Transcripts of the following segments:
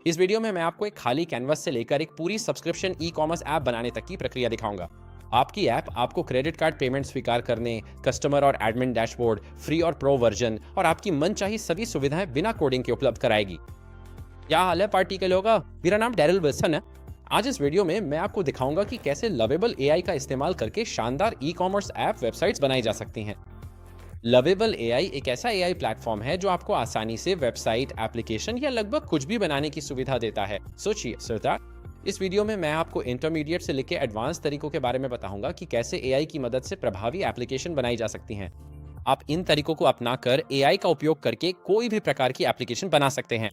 इस वीडियो में मैं आपको एक खाली कैनवस से लेकर एक पूरी सब्सक्रिप्शन ई कॉमर्स ऐप बनाने तक की प्रक्रिया दिखाऊंगा। आपकी ऐप आपको क्रेडिट कार्ड पेमेंट स्वीकार करने, कस्टमर और एडमिन डैशबोर्ड, फ्री और प्रो वर्जन और आपकी मनचाही सभी सुविधाएं बिना कोडिंग के उपलब्ध कराएगी। क्या हाल है पार्टी के लोगों? मेरा नाम डेरिल विल्सन है। आज इस वीडियो में मैं आपको दिखाऊंगा कि कैसे लवेबल एआई का इस्तेमाल करके शानदार ई कॉमर्स ऐप वेबसाइट्स बनाई जा सकती हैं। लवेबल एआई एक ऐसा एआई प्लेटफॉर्म है जो आपको आसानी से वेबसाइट, एप्लीकेशन या लगभग कुछ भी बनाने की सुविधा देता है। सोचिए सरदार, इस वीडियो में मैं आपको इंटरमीडिएट से लेकर एडवांस तरीकों के बारे में बताऊंगा कि कैसे एआई की मदद से प्रभावी एप्लीकेशन बनाई जा सकती हैं। आप इन तरीकों को अपनाकर एआई का उपयोग करके कोई भी प्रकार की एप्लीकेशन बना सकते हैं।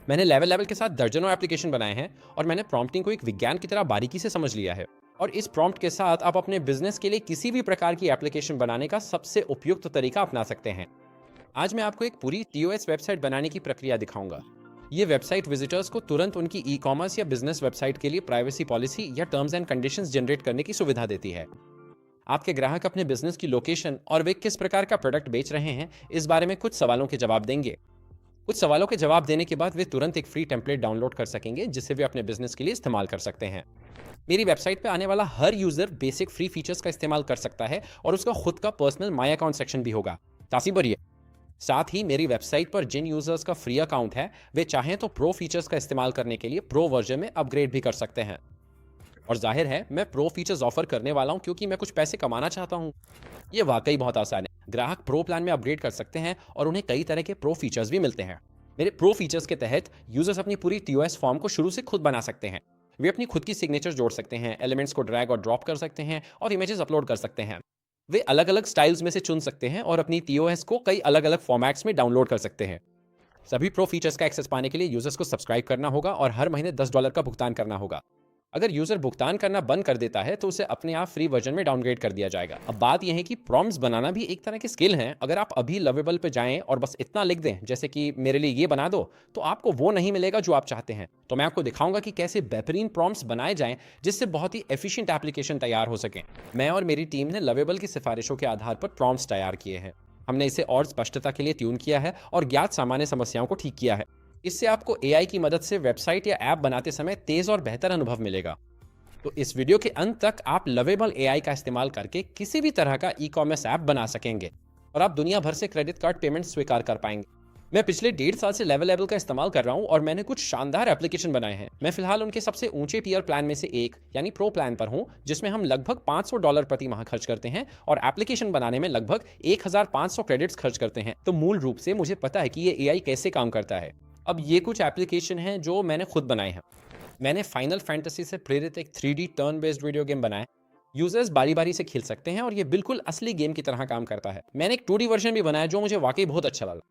मैंने लेवल के साथ दर्जनों एप्लीकेशन बनाए हैं और मैंने प्रॉम्प्टिंग को एक विज्ञान की तरह बारीकी से समझ लिया है। और इस प्रॉम्प्ट के साथ आप अपने बिजनेस के लिए किसी भी प्रकार की एप्लीकेशन बनाने का सबसे उपयुक्त तरीका अपना सकते हैं। आज मैं आपको एक पूरी टीओएस वेबसाइट बनाने की प्रक्रिया दिखाऊंगा। ये वेबसाइट विजिटर्स को तुरंत उनकी ई कॉमर्स या बिजनेस वेबसाइट के लिए प्राइवेसी पॉलिसी या टर्म्स एंड कंडीशंस जनरेट करने की सुविधा देती है। आपके ग्राहक अपने बिजनेस की लोकेशन और वे किस प्रकार का प्रोडक्ट बेच रहे हैं, इस बारे में कुछ सवालों के जवाब देंगे। कुछ सवालों के जवाब देने के बाद वे तुरंत एक फ्री टेम्पलेट डाउनलोड कर सकेंगे जिसे वे अपने बिजनेस के लिए इस्तेमाल कर सकते हैं। मेरी वेबसाइट पे आने वाला हर यूजर बेसिक फ्री फीचर्स का इस्तेमाल कर सकता है और उसका खुद का पर्सनल माई अकाउंट सेक्शन भी होगा। तासी बढ़िए। साथ ही मेरी वेबसाइट पर जिन यूजर्स का फ्री अकाउंट है वे चाहें तो प्रो फीचर्स का इस्तेमाल करने के लिए प्रो वर्जन में अपग्रेड भी कर सकते हैं। और जाहिर है मैं प्रो फीचर्स ऑफर करने वाला हूं क्योंकि मैं कुछ पैसे कमाना चाहता हूं। ये वाकई बहुत आसान है। ग्राहक प्रो प्लान में अपग्रेड कर सकते हैं और उन्हें कई तरह के प्रो फीचर्स भी मिलते हैं। मेरे प्रो फीचर्स के तहत यूजर्स अपनी पूरी टीओएस फॉर्म को शुरू से खुद बना सकते हैं। वे अपनी खुद की सिग्नेचर जोड़ सकते हैं, एलिमेंट्स को ड्रैग और ड्रॉप कर सकते हैं और इमेजेस अपलोड कर सकते हैं। वे अलग अलग स्टाइल्स में से चुन सकते हैं और अपनी टीओएस को कई अलग अलग फॉर्मेट्स में डाउनलोड कर सकते हैं। सभी प्रो फीचर्स का एक्सेस पाने के लिए यूजर्स को सब्सक्राइब करना होगा और हर महीने $10 का भुगतान करना होगा। अगर यूजर भुगतान करना बंद कर देता है तो उसे अपने आप फ्री वर्जन में डाउनग्रेड कर दिया जाएगा। अब बात यह है कि प्रॉम्प्ट्स बनाना भी एक तरह की स्किल है। अगर आप अभी लवेबल पे जाएं और बस इतना लिख दें जैसे कि मेरे लिए ये बना दो, तो आपको वो नहीं मिलेगा जो आप चाहते हैं। तो मैं आपको दिखाऊंगा कि कैसे बेहतरीन प्रॉम्प्ट्स बनाए जाएं जिससे बहुत ही एफिशिएंट एप्लीकेशन तैयार हो सके। मैं और मेरी टीम ने लवेबल की सिफारिशों के आधार पर प्रॉम्प्ट्स तैयार किए हैं। हमने इसे और स्पष्टता के लिए ट्यून किया है और ज्ञात सामान्य समस्याओं को ठीक किया है। इससे आपको एआई की मदद से वेबसाइट या ऐप बनाते समय तेज और बेहतर अनुभव मिलेगा। तो इस वीडियो के अंत तक आप लवेबल एआई का इस्तेमाल करके किसी भी तरह का ई कॉमर्स ऐप बना सकेंगे और आप दुनिया भर से क्रेडिट कार्ड पेमेंट स्वीकार कर पाएंगे। मैं पिछले 1.5 साल से लेवल का इस्तेमाल कर रहा हूं और मैंने कुछ शानदार एप्लीकेशन बनाए हैं। मैं फिलहाल उनके सबसे ऊंचे टियर प्लान में से एक यानी प्रो प्लान पर हूं, जिसमें हम लगभग $500 प्रति माह खर्च करते हैं और एप्लीकेशन बनाने में लगभग 1500 क्रेडिट्स खर्च करते हैं। तो मूल रूप से मुझे पता है कि ये एआई कैसे काम करता है। अब ये कुछ एप्लीकेशन हैं जो मैंने खुद बनाए हैं। मैंने फाइनल फैंटेसी से प्रेरित एक 3D turn based video game बनाया। यूजर्स बारी बारी से खेल सकते हैं और ये बिल्कुल असली गेम की तरह काम करता है। मैंने एक 2D वर्जन भी बनाया जो मुझे वाकई बहुत अच्छा लगा।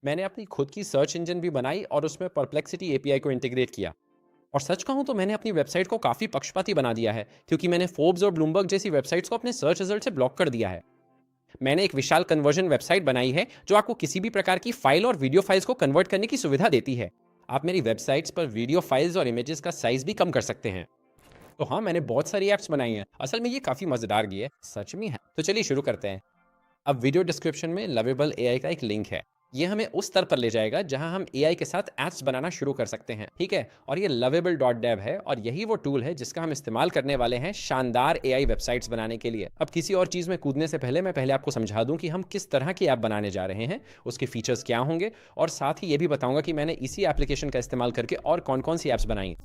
मैंने अपनी खुद की सर्च इंजन भी बनाई और उसमें परप्लेक्सिटी एपीआई को इंटीग्रेट किया। और सच कहूं तो मैंने अपनी वेबसाइट को काफ़ी पक्षपाती बना दिया है क्योंकि मैंने फोर्ब्स और ब्लूमबर्ग जैसी वेबसाइट्स को अपने सर्च रिजल्ट से ब्लॉक कर दिया है। मैंने एक विशाल कन्वर्जन वेबसाइट बनाई है जो आपको किसी भी प्रकार की फाइल और वीडियो फाइल्स को कन्वर्ट करने की सुविधा देती है। आप मेरी वेबसाइट्स पर वीडियो फाइल्स और इमेजेस का साइज भी कम कर सकते हैं। तो हाँ, मैंने बहुत सारी ऐप्स बनाई हैं। असल में ये काफ़ी मज़ेदार भी है, सच में है। तो चलिए शुरू करते हैं। अब वीडियो डिस्क्रिप्शन में लवेबल एआई का एक लिंक है। ये हमें उस स्तर पर ले जाएगा जहां हम एआई के साथ ऐप्स बनाना शुरू कर सकते हैं, ठीक है। और ये lovable.dev है और यही वो टूल है जिसका हम इस्तेमाल करने वाले हैं शानदार एआई वेबसाइट्स बनाने के लिए। अब किसी और चीज़ में कूदने से पहले मैं पहले आपको समझा दूं कि हम किस तरह की ऐप बनाने जा रहे हैं, उसके फीचर्स क्या होंगे और साथ ही ये भी बताऊंगा कि मैंने इसी एप्लीकेशन का इस्तेमाल करके और कौन कौन सी ऐप्स बनाई।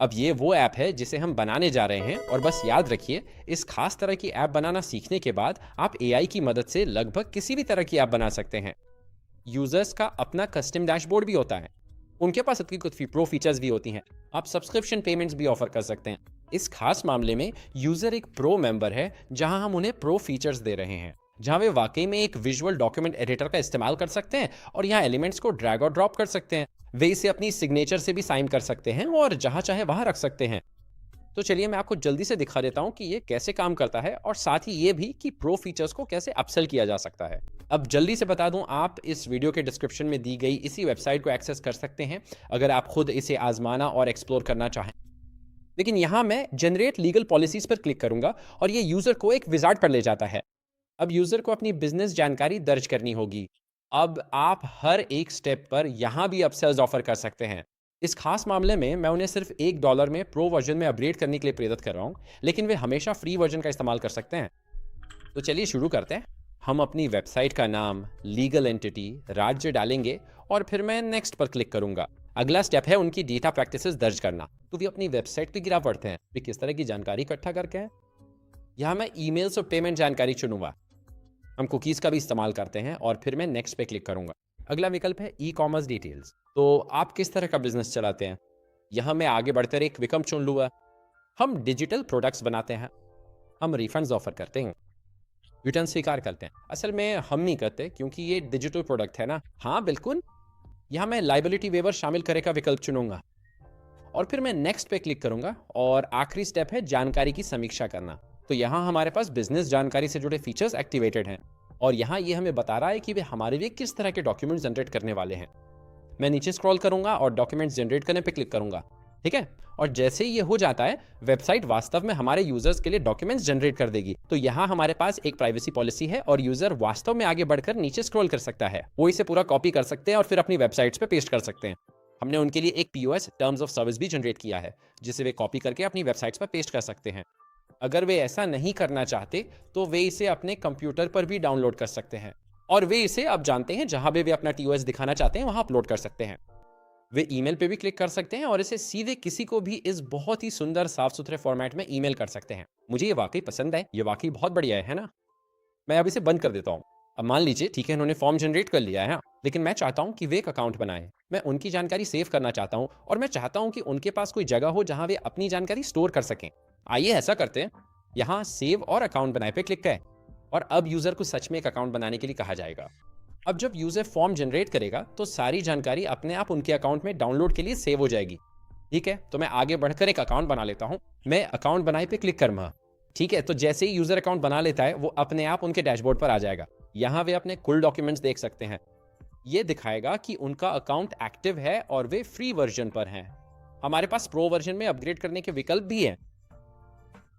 अब ये वो ऐप है जिसे हम बनाने जा रहे हैं और बस याद रखिए, इस खास तरह की ऐप बनाना सीखने के बाद आप एआई की मदद से लगभग किसी भी तरह की ऐप बना सकते हैं। यूजर्स का अपना कस्टम डैशबोर्ड भी होता है। उनके पास अपनी कुछ प्रो फीचर्स भी होती हैं। आप सब्सक्रिप्शन पेमेंट्स भी ऑफर कर सकते हैं। इस खास मामले में यूजर एक प्रो मेंबर है जहां हम उन्हें प्रो फीचर्स दे रहे हैं, जहां वे वाकई में एक विजुअल डॉक्यूमेंट एडिटर का इस्तेमाल कर सकते हैं और यहाँ एलिमेंट्स को ड्रैग और ड्रॉप कर सकते हैं। वे इसे अपनी सिग्नेचर से भी साइन कर सकते हैं और जहां चाहे वहां रख सकते हैं। तो चलिए मैं आपको जल्दी से दिखा देता हूं कि ये कैसे काम करता है और साथ ही ये भी कि प्रो फीचर्स को कैसे अपसेल किया जा सकता है। अब जल्दी से बता दूं, आप इस वीडियो के डिस्क्रिप्शन में दी गई इसी वेबसाइट को एक्सेस कर सकते हैं अगर आप खुद इसे आजमाना और एक्सप्लोर करना चाहें। लेकिन यहाँ मैं जनरेट लीगल पॉलिसीज पर क्लिक करूंगा और ये यूजर को एक विजार्ड पर ले जाता है। अब यूजर को अपनी बिजनेस जानकारी दर्ज करनी होगी। अब आप हर एक स्टेप पर यहाँ भी अपसेल्स ऑफर कर सकते हैं। इस खास मामले में मैं उन्हें सिर्फ $1 में प्रो वर्जन में अपग्रेड करने के लिए प्रेरित कर रहा हूँ, लेकिन वे हमेशा फ्री वर्जन का इस्तेमाल कर सकते हैं। तो चलिए शुरू करते हैं। हम अपनी वेबसाइट का नाम, लीगल एंटिटी, राज्य डालेंगे और फिर मैं नेक्स्ट पर क्लिक करूंगा। अगला स्टेप है उनकी डेटा प्रैक्टिसेस दर्ज करना। तो वे अपनी वेबसाइट पे गिरा पड़ते हैं, वे किस तरह की जानकारी इकट्ठा करके हैं। यहाँ मैं ईमेल्स और पेमेंट जानकारी चुनूंगा। हम कुकीज़ का भी इस्तेमाल करते हैं और फिर मैं नेक्स्ट पे क्लिक करूंगा। अगला विकल्प है ई कॉमर्स डिटेल्स। तो आप किस तरह का बिजनेस चलाते हैं। यहाँ मैं आगे बढ़कर एक विकल्प चुन लूँगा। हम डिजिटल प्रोडक्ट्स बनाते हैं, हम रिफंड्स ऑफर करते हैं, रिटर्न स्वीकार करते हैं। असल में हम नहीं करते क्योंकि ये डिजिटल प्रोडक्ट है ना। हाँ बिल्कुल, यहाँ मैं लाइबिलिटी वेवर शामिल करे का विकल्प चुनूंगा और फिर मैं नेक्स्ट पे क्लिक करूंगा। और आखिरी स्टेप है जानकारी की समीक्षा करना। तो यहाँ हमारे पास बिजनेस जानकारी से जुड़े फीचर्स एक्टिवेटेड हैं और यहाँ ये हमें बता रहा है कि वे हमारे लिए किस तरह के डॉक्यूमेंट्स जनरेट करने वाले हैं। मैं नीचे स्क्रॉल करूंगा और डॉक्यूमेंट्स जनरेट करने पे क्लिक करूंगा, ठीक है। और जैसे ही ये हो जाता है, वेबसाइट वास्तव में हमारे यूजर्स के लिए डॉक्यूमेंट्स जनरेट कर देगी। तो यहाँ हमारे पास एक प्राइवेसी पॉलिसी है और यूजर वास्तव में आगे बढ़कर नीचे स्क्रॉल कर सकता है। वो इसे पूरा कॉपी कर सकते हैं और फिर अपनी वेबसाइट्स पे पेस्ट कर सकते हैं। हमने उनके लिए एक POS टर्म्स ऑफ सर्विस भी जनरेट किया है, जिसे वे कॉपी करके अपनी वेबसाइट्स पर पेस्ट कर सकते हैं। अगर वे ऐसा नहीं करना चाहते तो वे इसे अपने कंप्यूटर पर भी डाउनलोड कर सकते हैं और वे इसे अब जानते हैं जहां वे अपना TOS दिखाना चाहते हैं वहां अपलोड कर सकते हैं। वे ईमेल पे भी क्लिक कर सकते हैं और इसे सीधे किसी को भी इस बहुत ही सुंदर साफ सुथरे फॉर्मेट में ईमेल कर सकते हैं। मुझे ये वाकई पसंद है, ये वाकई बहुत बढ़िया है ना। मैं अब इसे बंद कर देता हूँ। अब मान लीजिए, ठीक है, इन्होंने फॉर्म जनरेट कर लिया है, लेकिन मैं चाहता हूँ कि वे एक अकाउंट बनाएं। मैं उनकी जानकारी सेव करना चाहता हूँ और मैं चाहता हूँ कि उनके पास कोई जगह हो जहाँ वे अपनी जानकारी स्टोर कर सकें। आइए ऐसा करते हैं। यहाँ सेव और अकाउंट बनाए पे क्लिक करें और अब यूजर को सच में एक अकाउंट बनाने के लिए कहा जाएगा। अब जब यूजर फॉर्म जनरेट करेगा तो सारी जानकारी अपने आप उनके अकाउंट में डाउनलोड के लिए सेव हो जाएगी। ठीक है, तो मैं आगे बढ़कर एक अकाउंट बना लेता हूँ। मैं अकाउंट बनाए पे क्लिक करूंगा। ठीक है, तो जैसे ही यूजर अकाउंट बना लेता है, वो अपने आप उनके डैशबोर्ड पर आ जाएगा। यहाँ वे अपने कुल डॉक्यूमेंट्स देख सकते हैं। ये दिखाएगा कि उनका अकाउंट एक्टिव है और वे फ्री वर्जन पर हैं। हमारे पास प्रो वर्जन में अपग्रेड करने के विकल्प भी है।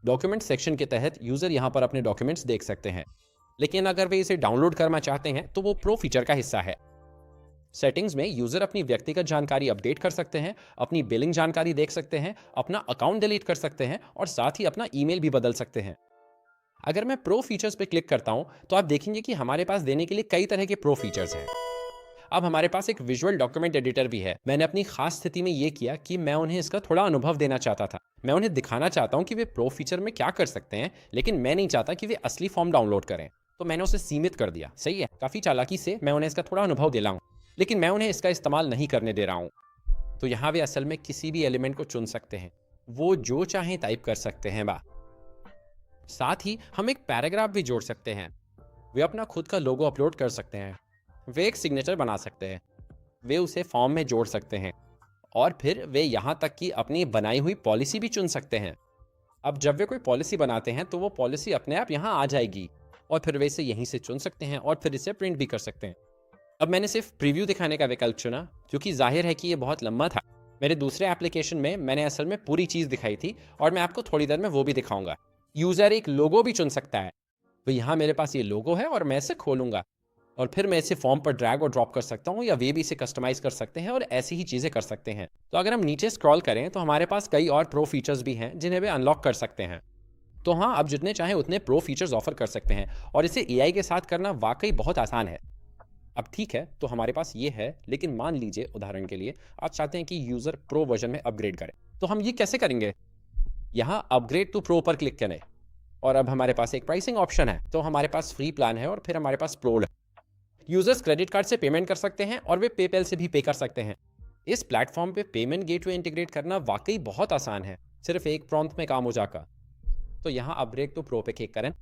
डॉक्यूमेंट सेक्शन के तहत यूजर यहाँ पर अपने डॉक्यूमेंट्स देख सकते हैं, लेकिन अगर वे इसे डाउनलोड करना चाहते हैं तो वो प्रो फीचर का हिस्सा है। सेटिंग्स में यूजर अपनी व्यक्तिगत जानकारी अपडेट कर सकते हैं, अपनी बिलिंग जानकारी देख सकते हैं, अपना अकाउंट डिलीट कर सकते हैं और साथ ही अपना ईमेल भी बदल सकते हैं। अगर मैं प्रो फीचर्स पे क्लिक करता हूं तो आप देखेंगे कि हमारे पास देने के लिए कई तरह के प्रो फीचर्स हैं। अब हमारे पास एक विजुअल डॉक्यूमेंट एडिटर भी है। मैंने अपनी खास स्थिति में ये किया कि मैं उन्हें इसका थोड़ा अनुभव देना चाहता था। मैं उन्हें दिखाना चाहता हूँ कि वे प्रो फीचर में क्या कर सकते हैं, लेकिन मैं नहीं चाहता कि वे असली फॉर्म डाउनलोड करें, तो मैंने उसे सीमित कर दिया। सही है, काफ़ी चालाकी से मैं उन्हें इसका थोड़ा अनुभव दे रहा हूँ, लेकिन मैं उन्हें इसका इस्तेमाल नहीं करने दे रहा हूँ। तो यहाँ वे असल में किसी भी एलिमेंट को चुन सकते हैं, वो जो चाहें टाइप कर सकते हैं। साथ ही हम एक पैराग्राफ भी जोड़ सकते हैं। वे अपना खुद का लोगो अपलोड कर सकते हैं, वे एक सिग्नेचर बना सकते हैं, वे उसे फॉर्म में जोड़ सकते हैं और फिर वे यहाँ तक कि अपनी बनाई हुई पॉलिसी भी चुन सकते हैं। अब जब वे कोई पॉलिसी बनाते हैं तो वो पॉलिसी अपने आप यहाँ आ जाएगी और फिर वे इसे यहीं से चुन सकते हैं और फिर इसे प्रिंट भी कर सकते हैं। अब मैंने सिर्फ प्रीव्यू दिखाने का विकल्प चुना क्योंकि जाहिर है कि ये बहुत लंबा था। मेरे दूसरे एप्लीकेशन में मैंने असल में पूरी चीज़ दिखाई थी और मैं आपको थोड़ी देर में वो भी दिखाऊंगा। यूज़र एक लोगो भी चुन सकता है। तो यहाँ मेरे पास ये लोगो है और मैं इसे खोलूंगा और फिर मैं इसे फॉर्म पर ड्रैग और ड्रॉप कर सकता हूँ या वे भी इसे कस्टमाइज कर सकते हैं और ऐसी ही चीज़ें कर सकते हैं। तो अगर हम नीचे स्क्रॉल करें तो हमारे पास कई और प्रो फीचर्स भी हैं जिन्हें वे अनलॉक कर सकते हैं। तो हाँ, आप जितने चाहें उतने प्रो फीचर्स ऑफर कर सकते हैं और इसे AI के साथ करना वाकई बहुत आसान है। अब ठीक है, तो हमारे पास ये है, लेकिन मान लीजिए उदाहरण के लिए आप चाहते हैं कि यूज़र प्रो वर्जन में अपग्रेड करें, तो हम ये कैसे करेंगे? यहाँ अपग्रेड टू प्रो पर क्लिक करें और अब हमारे पास एक प्राइसिंग ऑप्शन है। तो हमारे पास फ्री प्लान है और फिर हमारे पास प्रो है। यूजर्स क्रेडिट कार्ड से पेमेंट कर सकते हैं और वे पेपैल से भी पे कर सकते हैं। इस प्लेटफॉर्म पे पेमेंट गेटवे इंटीग्रेट करना वाकई बहुत आसान है, सिर्फ एक प्रॉम्प्ट में काम हो जाएगा। तो यहाँ अपग्रेड टू प्रो पे क्लिक करें।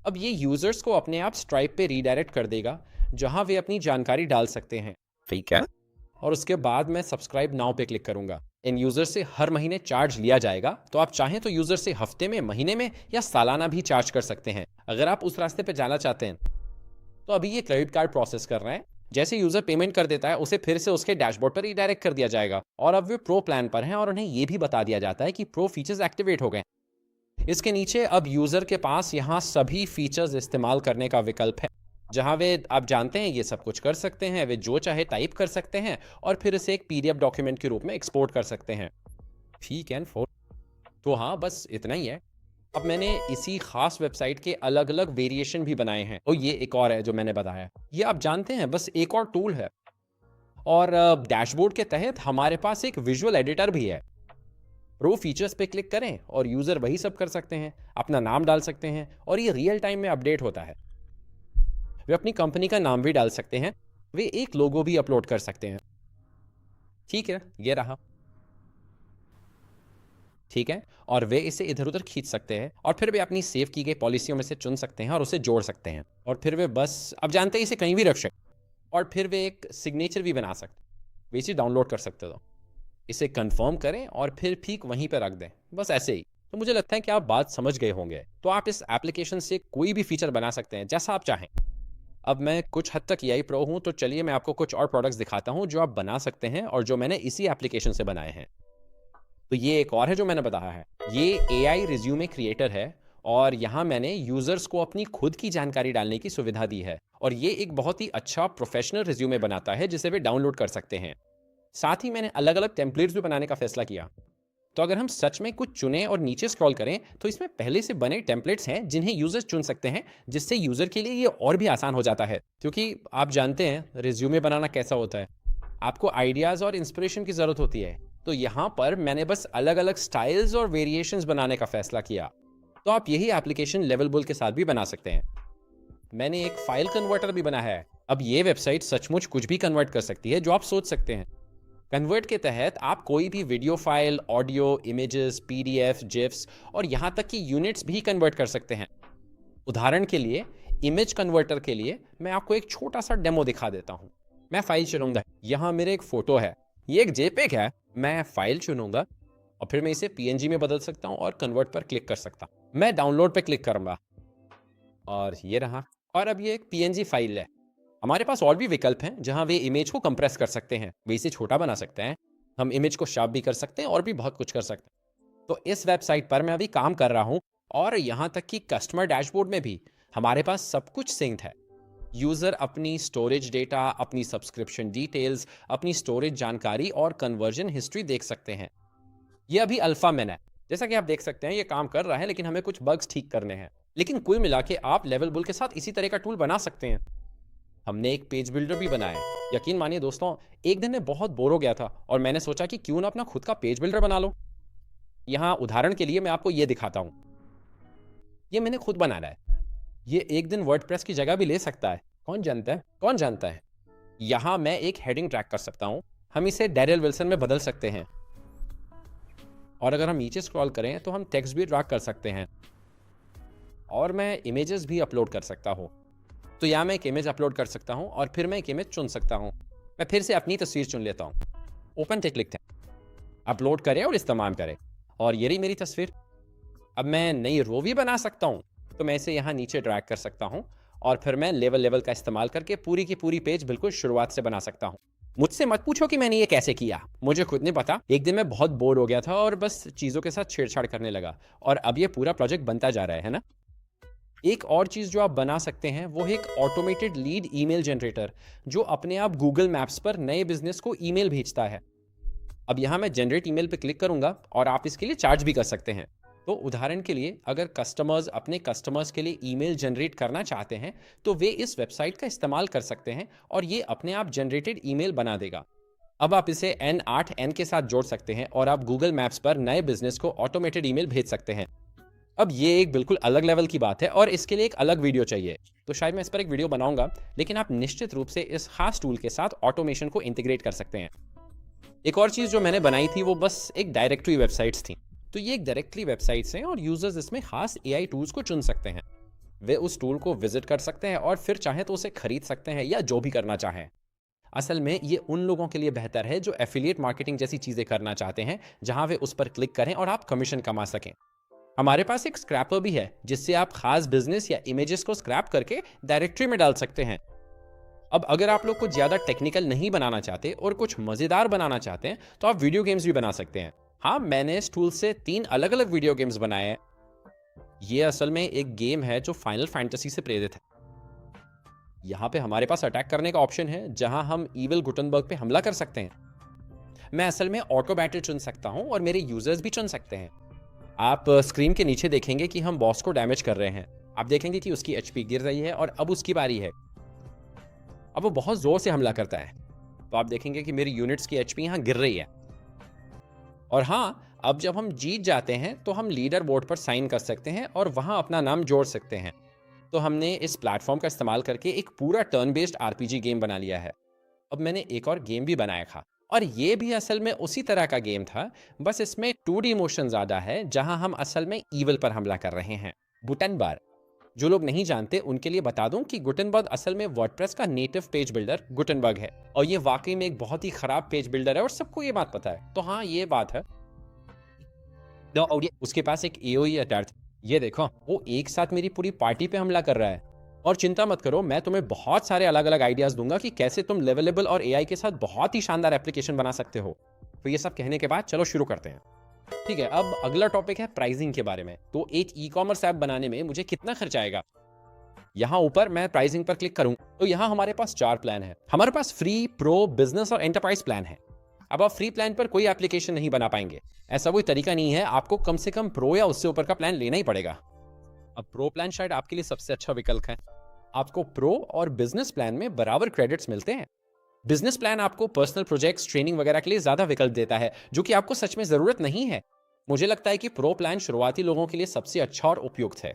अब ये यूजर्स को अपने आप स्ट्राइप पे रीडायरेक्ट कर देगा जहां वे अपनी जानकारी डाल सकते हैं। ठीक है, और उसके बाद मैं सब्सक्राइब नाउ पे क्लिक करूंगा। इन यूजर से हर महीने चार्ज लिया जाएगा, तो आप चाहें तो यूजर से हफ्ते में, महीने में या सालाना भी चार्ज कर सकते हैं अगर आप उस रास्ते पे जाना चाहते हैं। तो अभी ये क्रेडिट कार्ड प्रोसेस कर रहे हैं। जैसे यूजर पेमेंट कर देता है, उसे फिर से उसके डैशबोर्ड पर रीडायरेक्ट कर दिया जाएगा और अब वे प्रो प्लान पर हैं और उन्हें यह भी बता दिया जाता है कि प्रो फीचर्स एक्टिवेट हो गए। इसके नीचे अब यूजर के पास यहाँ सभी फीचर्स इस्तेमाल करने का विकल्प है, जहाँ वे आप जानते हैं ये सब कुछ कर सकते हैं, वे जो चाहे टाइप कर सकते हैं और फिर इसे एक पीडीएफ डॉक्यूमेंट के रूप में एक्सपोर्ट कर सकते हैं। ठीक है, तो हाँ, बस इतना ही है। अब मैंने इसी खास वेबसाइट के अलग-अलग वेरिएशन भी बनाए हैं। और ये एक और है जो मैंने बताया। ये आप जानते हैं बस एक और टूल है। और डैशबोर्ड के तहत हमारे पास एक विजुअल एडिटर भी है। प्रो फीचर्स पे क्लिक करें और यूज़र वही सब कर सकते हैं। अपना नाम डाल सकते हैं और ये रियल टाइम में अपडेट होता है। वे अपनी कंपनी का नाम भी डाल सकते हैं। वे एक लोगो भी अपलोड कर सकते हैं। ठीक है, ये रहा। ठीक है, और वे इसे इधर-उधर खींच सकते हैं और फिर वे अपनी सेव की गई पॉलिसियों में से चुन सकते हैं और उसे जोड़ सकते हैं। और फिर वे बस अब जानते हैं इसे कहीं भी रख सकते हैं। और फिर वे एक सिग्नेचर भी बना सकते हैं। वे इसे डाउनलोड कर सकते हो। इसे कंफर्म करें और फिर ठीक वहीं पे रख दें। बस ऐसे ही। तो मुझे लगता है कि आप बात समझ गए होंगे। तो आप इस एप्लीकेशन से कोई भी फीचर बना सकते हैं, जैसा आप चाहें। अब मैं कुछ हद तक एआई प्रो हूँ, तो चलिए मैं आपको कुछ और प्रोडक्ट्स दिखाता हूँ जो आप बना सकते हैं और जो मैंने इसी एप्लीकेशन से बनाए हैं। तो ये एक और है जो मैंने बताया है। ये एआई रिज्यूमे क्रिएटर है और यहाँ मैंने यूजर्स को अपनी खुद की जानकारी डालने की सुविधा दी है और ये एक बहुत ही अच्छा प्रोफेशनल रिज्यूमे बनाता है जिसे वे डाउनलोड कर सकते हैं। साथ ही मैंने अलग अलग टेम्पलेट्स भी बनाने का फैसला किया। तो अगर हम सच में कुछ चुनें और नीचे स्क्रॉल करें तो इसमें पहले से बने टेम्पलेट्स हैं जिन्हें यूजर्स चुन सकते हैं, जिससे यूजर के लिए ये और भी आसान हो जाता है। क्योंकि आप जानते हैं रिज्यूमे बनाना कैसा होता है। आपको आइडियाज़ और इंस्पिरेशन की ज़रूरत होती है। तो यहाँ पर मैंने बस अलग अलग स्टाइल्स और वेरिएशंस बनाने का फैसला किया। तो आप यही एप्लीकेशन लेवलबुल के साथ भी बना सकते हैं। मैंने एक फाइल कन्वर्टर भी बना है। अब ये वेबसाइट सचमुच कुछ भी कन्वर्ट कर सकती है जो आप सोच सकते हैं। कन्वर्ट के तहत आप कोई भी video file, audio, images, PDF, GIFs और यहाँ तक कि यूनिट्स भी कन्वर्ट कर सकते हैं। उदाहरण के लिए इमेज कन्वर्टर के लिए मैं आपको एक छोटा सा डेमो दिखा देता हूँ। मैं फाइल चुनूंगा। यहाँ मेरे एक फोटो है। ये एक जेपेग है। मैं फाइल चुनूंगा और फिर मैं इसे पीएनजी में बदल सकता हूँ और कन्वर्ट पर क्लिक कर सकता हूँ। मैं डाउनलोड पे क्लिक करूंगा और ये रहा। और अब ये एक पीएनजी फाइल है। हमारे पास और भी विकल्प हैं जहां वे इमेज को कंप्रेस कर सकते हैं, वे इसे छोटा बना सकते हैं। हम इमेज को शार्प भी कर सकते हैं और भी बहुत कुछ कर सकते हैं। तो इस वेबसाइट पर मैं अभी काम कर रहा हूं और यहाँ तक कि कस्टमर डैशबोर्ड में भी हमारे पास सब कुछ सिंक्ड है। यूज़र अपनी स्टोरेज डेटा, अपनी सब्सक्रिप्शन डिटेल्स, अपनी स्टोरेज जानकारी और कन्वर्जन हिस्ट्री देख सकते हैं। ये अभी अल्फा में है। जैसा कि आप देख सकते हैं ये काम कर रहा है, लेकिन हमें कुछ बग्स ठीक करने हैं। लेकिन कुल मिला के आप लेवल बुल के साथ इसी तरह का टूल बना सकते हैं। हमने एक पेज बिल्डर भी बनाया है। यकीन मानिए दोस्तों, एक दिन मैं बहुत बोर हो गया था और मैंने सोचा कि क्यों ना अपना खुद का पेज बिल्डर बना लो। यहाँ उदाहरण के लिए मैं आपको ये दिखाता हूँ। ये मैंने खुद बनाया है। ये एक दिन वर्डप्रेस की जगह भी ले सकता है। कौन जानता है, कौन जानता है। यहाँ मैं एक हेडिंग ट्रैक कर सकता हूँ। हम इसे डैरियल विल्सन में बदल सकते हैं और अगर हम नीचे स्क्रॉल करें तो हम टेक्स्ट भी ड्रैग कर सकते हैं और मैं इमेजेस भी अपलोड कर सकता हूँ। तो यहाँ मैं एक इमेज अपलोड कर सकता हूँ और फिर मैं एक इमेज चुन सकता हूँ। मैं फिर से अपनी तस्वीर चुन लेता हूँ। ओपन टेक लिखते हैं, अपलोड करें और इस्तेमाल करें और ये रही मेरी तस्वीर। अब मैं नई रो भी बना सकता हूँ। तो मैं इसे यहाँ नीचे ड्रैग कर सकता हूँ और फिर मैं लेवल का इस्तेमाल करके पूरी की पूरी पेज बिल्कुल शुरुआत से बना सकता हूँ। मुझसे मत पूछो कि मैंने ये कैसे किया, मुझे खुद नहीं पता। एक दिन मैं बहुत बोर हो गया था और बस चीज़ों के साथ छेड़छाड़ करने लगा और अब ये पूरा प्रोजेक्ट बनता जा रहा है ना। एक और चीज़ जो आप बना सकते हैं वो है एक ऑटोमेटेड लीड ईमेल जनरेटर, जो अपने आप गूगल मैप्स पर नए बिजनेस को ईमेल भेजता है। अब यहाँ मैं जनरेट ईमेल पे क्लिक करूँगा और आप इसके लिए चार्ज भी कर सकते हैं। तो उदाहरण के लिए अगर कस्टमर्स अपने कस्टमर्स के लिए ईमेल जनरेट करना चाहते हैं तो वे इस वेबसाइट का इस्तेमाल कर सकते हैं और ये अपने आप जनरेटेड ईमेल बना देगा। अब आप इसे N8N के साथ जोड़ सकते हैं और आप गूगल मैप्स पर नए बिजनेस को ऑटोमेटेड ईमेल भेज सकते हैं। अब ये एक बिल्कुल अलग लेवल की बात है और इसके लिए एक अलग वीडियो चाहिए। तो शायद मैं इस पर एक वीडियो बनाऊंगा, लेकिन आप निश्चित रूप से इस खास टूल के साथ ऑटोमेशन को इंटीग्रेट कर सकते हैं। एक और चीज़ जो मैंने बनाई थी वो बस एक डायरेक्टरी वेबसाइट्स थी। तो ये एक डायरेक्टली वेबसाइट्स हैं और यूजर्स इसमें खास एआई टूल्स को चुन सकते हैं। वे उस टूल को विजिट कर सकते हैं और फिर चाहे तो उसे खरीद सकते हैं या जो भी करना चाहें। असल में ये उन लोगों के लिए बेहतर है जो एफिलिएट मार्केटिंग जैसी चीज़ें करना चाहते हैं, जहां वे उस पर क्लिक करें और आप कमीशन कमा सकें। हमारे पास एक स्क्रैपर भी है जिससे आप खास बिजनेस या इमेजेस को स्क्रैप करके डायरेक्टरी में डाल सकते हैं। अब अगर आप लोग कुछ ज़्यादा टेक्निकल नहीं बनाना चाहते और कुछ मज़ेदार बनाना चाहते हैं तो आप वीडियो गेम्स भी बना सकते हैं। हाँ, मैंने इस टूल से 3 अलग अलग वीडियो गेम्स बनाए हैं। ये असल में एक गेम है जो फाइनल फैंटेसी से प्रेरित है। यहाँ पे हमारे पास अटैक करने का ऑप्शन है, जहाँ हम ईविल गुटनबर्ग पे हमला कर सकते हैं। मैं असल में ऑटो बैटल चुन सकता हूँ और मेरे यूजर्स भी चुन सकते हैं। आप स्क्रीन के नीचे देखेंगे कि हम बॉस को डैमेज कर रहे हैं। आप देखेंगे कि उसकी एचपी गिर रही है और अब उसकी बारी है। अब वो बहुत जोर से हमला करता है, तो आप देखेंगे कि मेरी यूनिट्स की एचपी यहाँ गिर रही है। और हाँ, अब जब हम जीत जाते हैं तो हम लीडर बोर्ड पर साइन कर सकते हैं और वहाँ अपना नाम जोड़ सकते हैं। तो हमने इस प्लेटफॉर्म का इस्तेमाल करके एक पूरा टर्न बेस्ड आरपीजी गेम बना लिया है। अब मैंने एक और गेम भी बनाया था, और ये भी असल में उसी तरह का गेम था, बस इसमें 2D मोशन ज़्यादा है, जहाँ हम असल में ईवल पर हमला कर रहे हैं। गुटेनबर्ग, जो लोग नहीं जानते उनके लिए बता दूं कि गुटेनबर्ग असल में वर्डप्रेस का नेटिव पेज बिल्डर गुटेनबर्ग है, और ये वाकई में एक बहुत ही खराब पेज बिल्डर है और सबको ये बात पता है। तो हाँ, ये बात है। और उसके पास एक एओई अटैक था। ये देखो, वो एक साथ मेरी पूरी पार्टी पे हमला कर रहा है। और चिंता मत करो, मैं तुम्हें बहुत सारे अलग अलग आइडियाज दूंगा कि कैसे तुम लेवलेबल और एआई के साथ बहुत ही शानदार एप्लीकेशन बना सकते हो। तो ये सब कहने के बाद चलो शुरू करते हैं। ठीक है, अब अगला टॉपिक है प्राइसिंग के बारे में। तो एक ई कॉमर्स ऐप बनाने में मुझे कितना खर्च आएगा। यहाँ ऊपर मैं प्राइसिंग पर क्लिक करूँ तो यहाँ हमारे पास 4 प्लान है। हमारे पास फ्री, प्रो, बिजनेस और एंटरप्राइज प्लान है। अब आप फ्री प्लान पर कोई एप्लीकेशन नहीं बना पाएंगे, ऐसा कोई तरीका नहीं है। आपको कम से कम प्रो या उससे ऊपर का प्लान लेना ही पड़ेगा। अब प्रो प्लान शायद आपके लिए सबसे अच्छा विकल्प है। आपको प्रो और बिजनेस प्लान में बराबर क्रेडिट्स मिलते हैं। बिजनेस प्लान आपको पर्सनल प्रोजेक्ट्स, ट्रेनिंग वगैरह के लिए ज्यादा विकल्प देता है, जो कि आपको सच में जरूरत नहीं है। मुझे लगता है कि प्रो प्लान शुरुआती लोगों के लिए सबसे अच्छा और उपयुक्त है।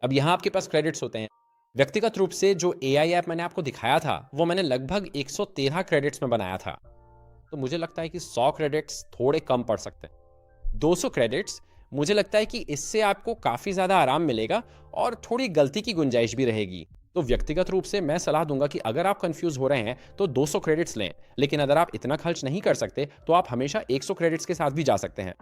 अब यहाँ आपके पास क्रेडिट्स होते हैं। व्यक्तिगत रूप से जो एआई ऐप मैंने आपको दिखाया था, वो मैंने लगभग 113 क्रेडिट्स में बनाया था। तो मुझे लगता है कि 100 क्रेडिट्स थोड़े कम पड़ सकते हैं। 200 क्रेडिट्स, मुझे लगता है कि इससे आपको काफ़ी ज़्यादा आराम मिलेगा और थोड़ी गलती की गुंजाइश भी रहेगी। तो व्यक्तिगत रूप से मैं सलाह दूंगा कि अगर आप कंफ्यूज हो रहे हैं तो 200 क्रेडिट्स लें, लेकिन अगर आप इतना खर्च नहीं कर सकते तो आप हमेशा 100 क्रेडिट्स के साथ भी जा सकते हैं।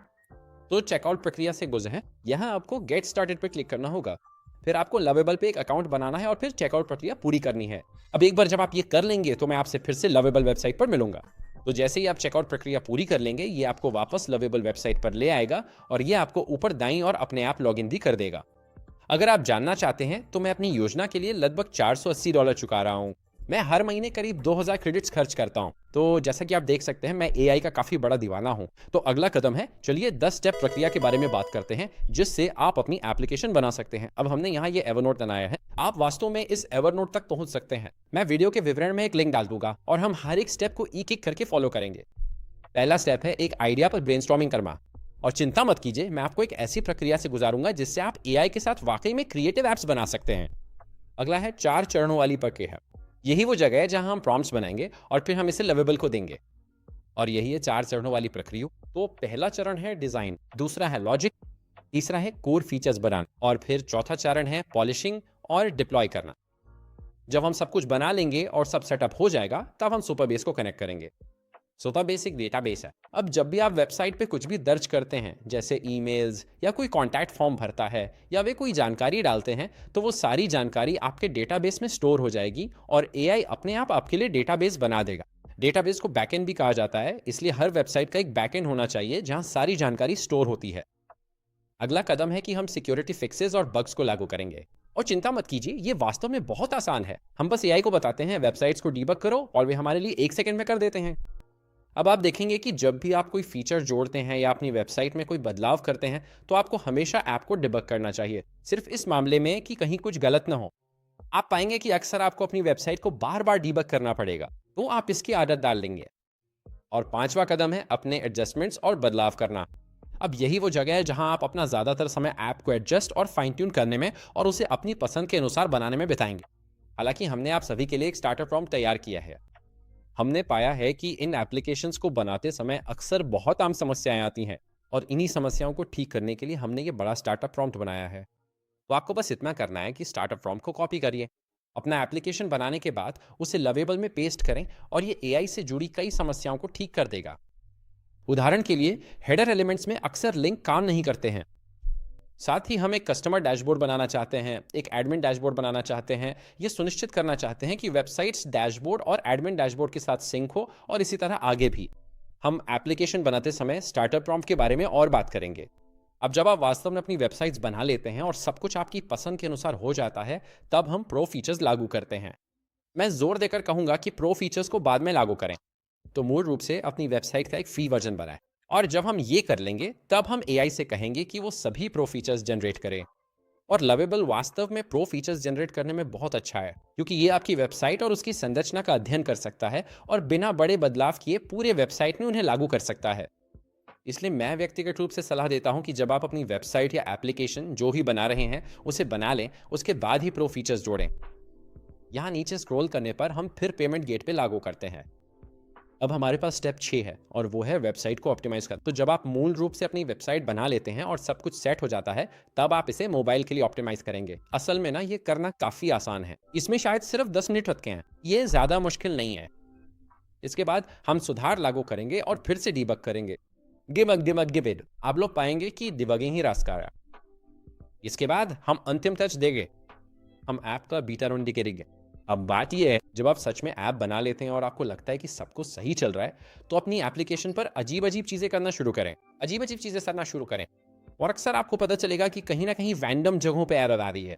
तो चेकआउट प्रक्रिया से गुजरें। यहाँ आपको गेट स्टार्टेड पर क्लिक करना होगा, फिर आपको लवेबल पे एक अकाउंट बनाना है और फिर चेकआउट प्रक्रिया पूरी करनी है। अब एक बार जब आप ये कर लेंगे तो मैं आपसे फिर से लवेबल वेबसाइट पर मिलूंगा। तो जैसे ही आप चेकआउट प्रक्रिया पूरी कर लेंगे, ये आपको वापस लवेबल वेबसाइट पर ले आएगा और ये आपको ऊपर दाईं और अपने आप लॉगिन भी कर देगा। अगर आप जानना चाहते हैं तो मैं अपनी योजना के लिए लगभग $480 चुका रहा हूँ। मैं हर महीने करीब 2000 क्रेडिट्स खर्च करता हूँ। तो जैसा कि आप देख सकते हैं, मैं एआई का काफ़ी बड़ा दीवाना हूँ। तो अगला कदम है, चलिए 10 स्टेप प्रक्रिया के बारे में बात करते हैं, जिससे आप अपनी एप्लीकेशन बना सकते हैं। अब हमने यहाँ ये एवरनोट बनाया है। आप वास्तव में इस एवरनोट तक पहुँच सकते हैं। मैं वीडियो के विवरण में एक लिंक डाल दूंगा और हम हर एक स्टेप को एक एक करके फॉलो करेंगे। पहला स्टेप है एक आइडिया पर ब्रेनस्टॉर्मिंग करना। और चिंता मत कीजिए, मैं आपको एक ऐसी प्रक्रिया से गुजारूंगा जिससे आप एआई के साथ वाकई में क्रिएटिव एप्स बना सकते हैं। अगला है 4 चरणों वाली प्रक्रिया। यही वो जगह है जहां हम प्रॉम्प्ट्स बनाएंगे और फिर हम इसे लवेबल को देंगे। और यही है 4 चरणों वाली प्रक्रिया। तो पहला चरण है डिजाइन, दूसरा है लॉजिक, तीसरा है कोर फीचर्स बनाना, और फिर चौथा चरण है पॉलिशिंग और डिप्लॉय करना। जब हम सब कुछ बना लेंगे और सब सेटअप हो जाएगा, तब हम सुपरबेस को कनेक्ट करेंगे। सुपरबेस एक डेटाबेस है। अब जब भी आप वेबसाइट पे कुछ भी दर्ज करते हैं, जैसे ईमेल्स या कोई कॉन्टैक्ट फॉर्म भरता है या वे कोई जानकारी डालते हैं, तो वो सारी जानकारी आपके डेटाबेस में स्टोर हो जाएगी और एआई अपने आप आपके लिए डेटाबेस बना देगा। डेटाबेस को बैकएंड भी कहा जाता है, इसलिए हर वेबसाइट का एक बैकएंड होना चाहिए जहां सारी जानकारी स्टोर होती है। अगला कदम है कि हम सिक्योरिटी फिक्सेस और बग्स को लागू करेंगे। और चिंता मत कीजिए, ये वास्तव में बहुत आसान है। हम बस एआई को बताते हैं वेबसाइट्स को डीबग करो और वे हमारे लिए 1 सेकंड में कर देते हैं। अब आप देखेंगे कि जब भी आप कोई फीचर जोड़ते हैं या अपनी वेबसाइट में कोई बदलाव करते हैं, तो आपको हमेशा ऐप को डिबग करना चाहिए, सिर्फ इस मामले में कि कहीं कुछ गलत ना हो। आप पाएंगे कि अक्सर आपको अपनी वेबसाइट को बार बार डीबग करना पड़ेगा, तो आप इसकी आदत डाल लेंगे। और 5वां कदम है अपने एडजस्टमेंट्स और बदलाव करना। अब यही वो जगह है जहां आप अपना ज़्यादातर समय ऐप को एडजस्ट और फाइन ट्यून करने में और उसे अपनी पसंद के अनुसार बनाने में बिताएंगे। हालांकि हमने आप सभी के लिए एक स्टार्टर प्रॉम्प्ट तैयार किया है। हमने पाया है कि इन एप्लीकेशंस को बनाते समय अक्सर बहुत आम समस्याएं आती हैं, और इन्हीं समस्याओं को ठीक करने के लिए हमने ये बड़ा स्टार्टअप प्रॉम्प्ट बनाया है। तो आपको बस इतना करना है कि स्टार्टअप प्रॉम्प्ट को कॉपी करिए, अपना एप्लीकेशन बनाने के बाद उसे लवेबल में पेस्ट करें और ये एआई से जुड़ी कई समस्याओं को ठीक कर देगा। उदाहरण के लिए, हेडर एलिमेंट्स में अक्सर लिंक काम नहीं करते हैं। साथ ही हम एक कस्टमर डैशबोर्ड बनाना चाहते हैं, एक एडमिन डैशबोर्ड बनाना चाहते हैं। ये सुनिश्चित करना चाहते हैं कि वेबसाइट्स डैशबोर्ड और एडमिन डैशबोर्ड के साथ सिंक हो, और इसी तरह आगे भी। हम एप्लीकेशन बनाते समय स्टार्टर प्रॉम्प्ट के बारे में और बात करेंगे। अब जब आप वास्तव में अपनी वेबसाइट्स बना लेते हैं और सब कुछ आपकी पसंद के अनुसार हो जाता है, तब हम प्रो फीचर्स लागू करते हैं। मैं जोर देकर कहूंगा कि प्रो फीचर्स को बाद में लागू करें। तो मूल रूप से अपनी वेबसाइट का एक फ्री वर्जन बनाएं, और जब हम ये कर लेंगे तब हम एआई से कहेंगे कि वो सभी प्रो फीचर्स जनरेट करे। और लवेबल वास्तव में प्रो फीचर्स जनरेट करने में बहुत अच्छा है, क्योंकि ये आपकी वेबसाइट और उसकी संरचना का अध्ययन कर सकता है और बिना बड़े बदलाव किए पूरे वेबसाइट में उन्हें लागू कर सकता है। इसलिए मैं व्यक्तिगत रूप से सलाह देता हूं कि जब आप अपनी वेबसाइट या एप्लीकेशन जो भी बना रहे हैं उसे बना लें, उसके बाद ही प्रो फीचर्स जोड़ें। यहाँ नीचे स्क्रॉल करने पर हम फिर पेमेंट गेट पे लागू करते हैं। अब हमारे पास स्टेप 6 है, और वो है वेबसाइट को ऑप्टिमाइज कर। तो जब आप मूल रूप से अपनी वेबसाइट बना लेते हैं और सब कुछ सेट हो जाता है, तब आप इसे मोबाइल के लिए ऑप्टिमाइज करेंगे। असल में ना ये करना काफी आसान है, इसमें शायद सिर्फ 10 मिनट लगते हैं, ये ज्यादा मुश्किल नहीं है। इसके बाद हम सुधार लागू करेंगे और फिर से डिबग करेंगे। गिव इट, आप लोग पाएंगे कि डिबगिंग ही रास्ता है। इसके बाद हम अंतिम टच देंगे, हम ऐप का बीटा रन करेंगे। अब बात यह है, जब आप सच में ऐप बना लेते हैं और आपको लगता है कि सब कुछ सही चल रहा है, तो अपनी एप्लीकेशन पर अजीब अजीब चीजें करना शुरू करें, अजीब अजीब चीजें करना शुरू करें। और अक्सर आपको पता चलेगा कि कहीं ना कहीं रैंडम जगहों पे एरर आ रही है।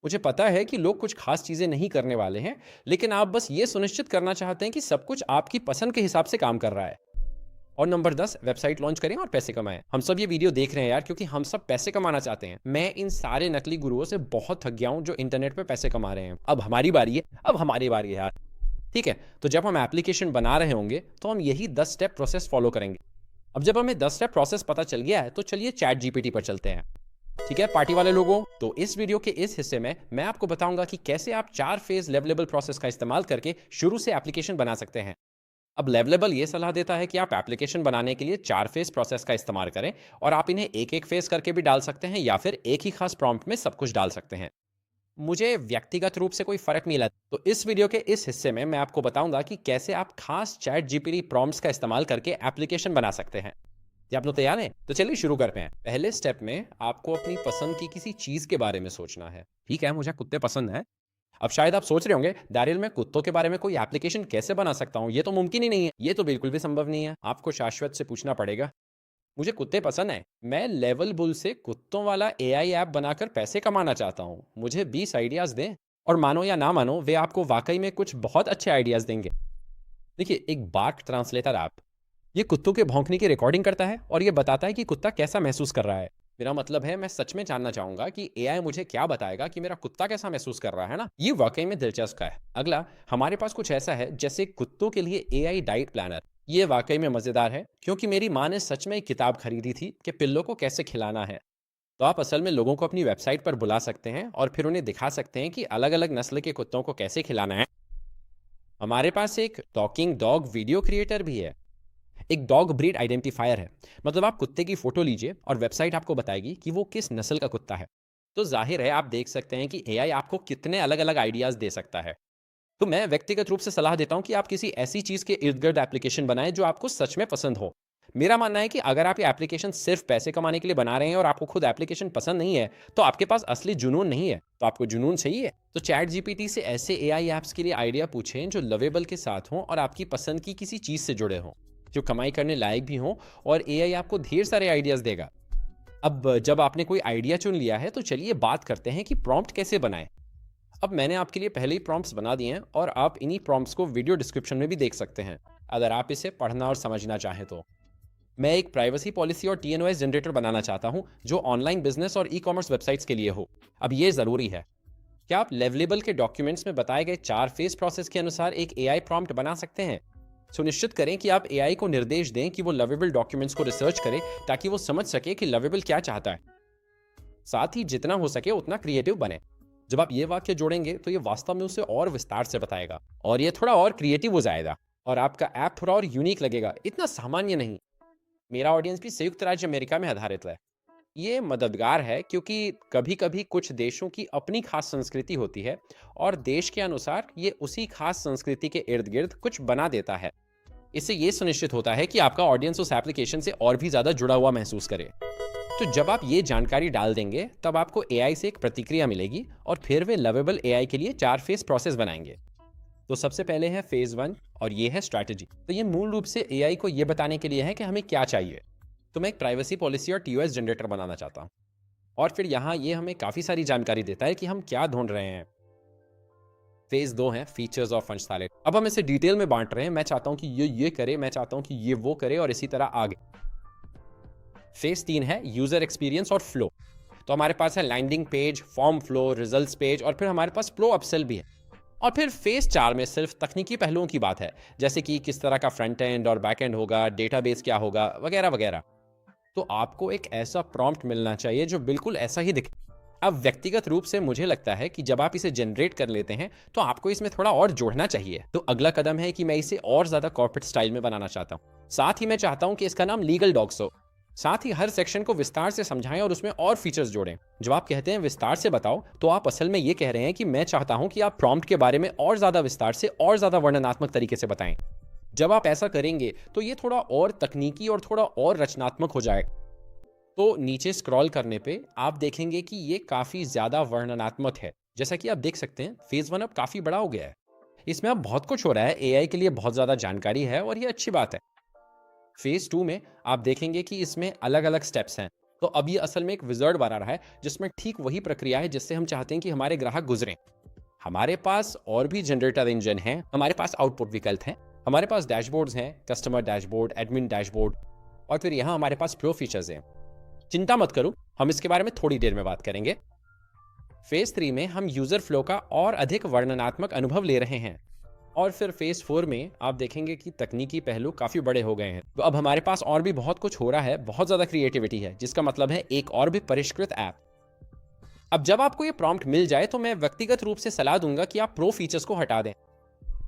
मुझे पता है कि लोग कुछ खास चीजें नहीं करने वाले हैं, लेकिन आप बस ये सुनिश्चित करना चाहते हैं कि सब कुछ आपकी पसंद के हिसाब से काम कर रहा है। और नंबर 10, वेबसाइट लॉन्च करें और पैसे कमाएं। हम सब ये वीडियो देख रहे हैं यार, क्योंकि हम सब पैसे कमाना चाहते हैं। मैं इन सारे नकली गुरुओं से बहुत थक गया हूं जो इंटरनेट पे पैसे कमा रहे हैं। अब हमारी बारी है, अब हमारी बारी है यार। ठीक है, तो जब हम एप्लीकेशन बना रहे होंगे तो हम यही 10 स्टेप प्रोसेस फॉलो करेंगे। अब जब हमें 10 स्टेप प्रोसेस पता चल गया है, तो चलिए चैट जीपीटी पर चलते हैं। ठीक है पार्टी वाले लोगों, तो इस वीडियो के इस हिस्से में मैं आपको बताऊंगा कि कैसे आप 4 फेज लेवलेबल प्रोसेस का इस्तेमाल करके शुरू से एप्लीकेशन बना सकते हैं। अब लेवलेबल ये सलाह देता है कि आप एप्लीकेशन बनाने के लिए 4 फेज प्रोसेस का इस्तेमाल करें, और आप इन्हें एक एक फेज करके भी डाल सकते हैं या फिर एक ही खास प्रॉम्प्ट में सब कुछ डाल सकते हैं। मुझे व्यक्तिगत रूप से कोई फर्क नहीं लगता। तो इस वीडियो के इस हिस्से में मैं आपको बताऊंगा कि कैसे आप खास चैट जीपीटी प्रॉम्प्ट्स का इस्तेमाल करके एप्लीकेशन बना सकते हैं। क्या आप लोग तैयार हैं? तो चलिए शुरू करते हैं। पहले स्टेप में आपको अपनी पसंद की किसी चीज के बारे में सोचना है। ठीक है, मुझे कुत्ते पसंद हैं। अब शायद आप सोच रहे होंगे, दारिल मैं कुत्तों के बारे में कोई एप्लीकेशन कैसे बना सकता हूँ, ये तो मुमकिन ही नहीं है, ये तो बिल्कुल भी संभव नहीं है। आपको शाश्वत से पूछना पड़ेगा। मुझे कुत्ते पसंद हैं, मैं लेवल बुल से कुत्तों वाला एआई ऐप बनाकर पैसे कमाना चाहता हूँ, मुझे 20 आइडियाज दें। और मानो या ना मानो, वे आपको वाकई में कुछ बहुत अच्छे आइडियाज देंगे। देखिए, एक बार्क ट्रांसलेटर ऐप, ये कुत्तों के भौंकने की रिकॉर्डिंग करता है और ये बताता है कि कुत्ता कैसा महसूस कर रहा है। मेरा मतलब है, मैं सच में जानना चाहूंगा कि एआई मुझे क्या बताएगा कि मेरा कुत्ता कैसा महसूस कर रहा है ना। ये वाकई में दिलचस्प है। अगला, हमारे पास कुछ ऐसा है जैसे कुत्तों के लिए एआई डाइट प्लानर। ये वाकई में मजेदार है, क्योंकि मेरी माँ ने सच में एक किताब खरीदी थी कि पिल्लों को कैसे खिलाना है। तो आप असल में लोगों को अपनी वेबसाइट पर बुला सकते हैं और फिर उन्हें दिखा सकते हैं कि अलग अलग नस्ल के कुत्तों को कैसे खिलाना है। हमारे पास एक टॉकिंग डॉग वीडियो क्रिएटर भी है। एक डॉग ब्रीड आइडेंटिफायर है, मतलब आप कुत्ते की फोटो लीजिए और वेबसाइट आपको बताएगी कि वो किस नस्ल का कुत्ता है। तो जाहिर है, आप देख सकते हैं कि एआई आपको कितने अलग अलग आइडियाज दे सकता है। तो मैं व्यक्तिगत रूप से सलाह देता हूं कि आप किसी ऐसी चीज के इर्द गिर्द एप्लीकेशन बनाएं जो आपको सच में पसंद हो। मेरा मानना है कि अगर आप ये एप्लीकेशन सिर्फ पैसे कमाने के लिए बना रहे हैं और आपको खुद एप्लीकेशन पसंद नहीं है, तो आपके पास असली जुनून नहीं है। तो आपको जुनून चाहिए, तो चैट जीपीटी से ऐसे एआई ऐप्स के लिए आइडिया पूछें जो लवेबल के साथ हों और आपकी पसंद की किसी चीज से जुड़े हों, जो कमाई करने लायक भी हों, और एआई आपको ढेर सारे आइडियाज देगा। अब जब आपने कोई आइडिया चुन लिया है, तो चलिए बात करते हैं कि प्रॉम्प्ट कैसे बनाएं। अब मैंने आपके लिए पहले ही प्रॉम्प्ट्स बना दिए हैं, और आप इन्हीं प्रॉम्प्ट्स को वीडियो डिस्क्रिप्शन में भी देख सकते हैं, अगर आप इसे पढ़ना और समझना चाहें तो। मैं एक प्राइवेसी पॉलिसी और टीएनओएस जनरेटर बनाना चाहता हूं जो ऑनलाइन बिजनेस और ई कॉमर्स वेबसाइट्स के लिए हो। अब ये जरूरी है। क्या आप लेवलेबल के डॉक्यूमेंट्स में बताए गए 4 फेज प्रोसेस के अनुसार एक एआई प्रॉम्प्ट बना सकते हैं? सुनिश्चित करें कि आप एआई को निर्देश दें कि वो लवेबल डॉक्यूमेंट्स को रिसर्च करे, ताकि वो समझ सके कि लवेबल क्या चाहता है। साथ ही जितना हो सके उतना क्रिएटिव बने। जब आप ये वाक्य जोड़ेंगे तो ये वास्तव में उसे और विस्तार से बताएगा, और ये थोड़ा और क्रिएटिव हो जाएगा, और आपका ऐप थोड़ा और यूनिक लगेगा, इतना सामान्य नहीं। मेरा ऑडियंस भी संयुक्त राज्य अमेरिका में आधारित है। ये मददगार है, क्योंकि कभी कभी कुछ देशों की अपनी खास संस्कृति होती है, और देश के अनुसार ये उसी खास संस्कृति के इर्द गिर्द कुछ बना देता है। इससे ये सुनिश्चित होता है कि आपका ऑडियंस उस एप्लीकेशन से और भी ज्यादा जुड़ा हुआ महसूस करे। तो जब आप ये जानकारी डाल देंगे, तब आपको एआई से एक प्रतिक्रिया मिलेगी, और फिर वे लवेबल एआई के लिए 4 फेज प्रोसेस बनाएंगे। तो सबसे पहले है फेज 1, और ये है स्ट्रैटेजी। तो ये मूल रूप से एआई को ये बताने के लिए है कि हमें क्या चाहिए। तो मैं एक प्राइवेसी पॉलिसी और टीओएस जनरेटर बनाना चाहता हूँ, और फिर यहाँ ये हमें काफ़ी सारी जानकारी देता है कि हम क्या ढूंढ रहे हैं। फेज 2 है फीचर्स और फंक्शनैलिटी। अब हम इसे डिटेल में बांट रहे हैं। मैं चाहता हूं कि ये करे, मैं चाहता हूं कि ये वो करे, और इसी तरह आगे। फेज 3 है यूजर एक्सपीरियंस और फ्लो। तो हमारे पास है landing page, form flow, results page, और फिर हमारे पास प्रो अपसेल भी है। और फिर फेज 4 में सिर्फ तकनीकी पहलुओं की बात है, जैसे कि किस तरह का फ्रंट एंड और बैक एंड होगा, डेटाबेस क्या होगा, वगैरह वगैरह। तो आपको एक ऐसा प्रॉम्प्ट मिलना चाहिए जो बिल्कुल ऐसा ही दिखे। अब व्यक्तिगत रूप से मुझे लगता है कि जब आप इसे जनरेट कर लेते हैं तो आपको इसमें थोड़ा और जोड़ना चाहिए। तो अगला कदम है कि मैं इसे और ज्यादा कॉर्पोरेट स्टाइल में बनाना चाहता हूँ। साथ ही मैं चाहता हूँ कि इसका नाम लीगल डॉक्स हो। साथ ही हर सेक्शन को विस्तार से समझाएं और उसमें और फीचर्स जोड़ें। जब आप कहते हैं विस्तार से बताओ, तो आप असल में ये कह रहे हैं कि मैं चाहता हूं कि आप प्रॉम्प्ट के बारे में और ज्यादा विस्तार से और ज्यादा वर्णनात्मक तरीके से बताएं। जब आप ऐसा करेंगे तो ये थोड़ा और तकनीकी और थोड़ा और रचनात्मक हो जाएगा। तो नीचे स्क्रॉल करने पे आप देखेंगे कि ये काफी ज्यादा वर्णनात्मक है। जैसा कि आप देख सकते हैं, फेज 1 अब काफी बड़ा हो गया है। इसमें अब बहुत कुछ हो रहा है, एआई के लिए बहुत ज्यादा जानकारी है, और ये अच्छी बात है। फेज 2 में आप देखेंगे कि इसमें अलग अलग स्टेप्स हैं। तो अब ये असल में एक विजर्ड बना रहा है जिसमें ठीक वही प्रक्रिया है जिससे हम चाहते हैं कि हमारे ग्राहक गुजरें। हमारे पास और भी जनरेटर इंजन हैं, हमारे पास आउटपुट विकल्प हैं, हमारे पास डैशबोर्ड्स हैं, कस्टमर डैशबोर्ड, एडमिन डैशबोर्ड, और फिर यहाँ हमारे पास प्रो फीचर्स हैं। चिंता मत करो, हम इसके बारे में थोड़ी देर में बात करेंगे। फेज 3 में हम यूजर फ्लो का और अधिक वर्णनात्मक अनुभव ले रहे हैं। और फिर फेज 4 में आप देखेंगे कि तकनीकी पहलू काफी बड़े हो गए हैं। तो अब हमारे पास और भी बहुत कुछ हो रहा है, बहुत ज्यादा क्रिएटिविटी है, जिसका मतलब है एक और भी परिष्कृत ऐप। अब जब आपको ये प्रॉम्प्ट मिल जाए तो मैं व्यक्तिगत रूप से सलाह दूंगा कि आप प्रो फीचर्स को हटा दें।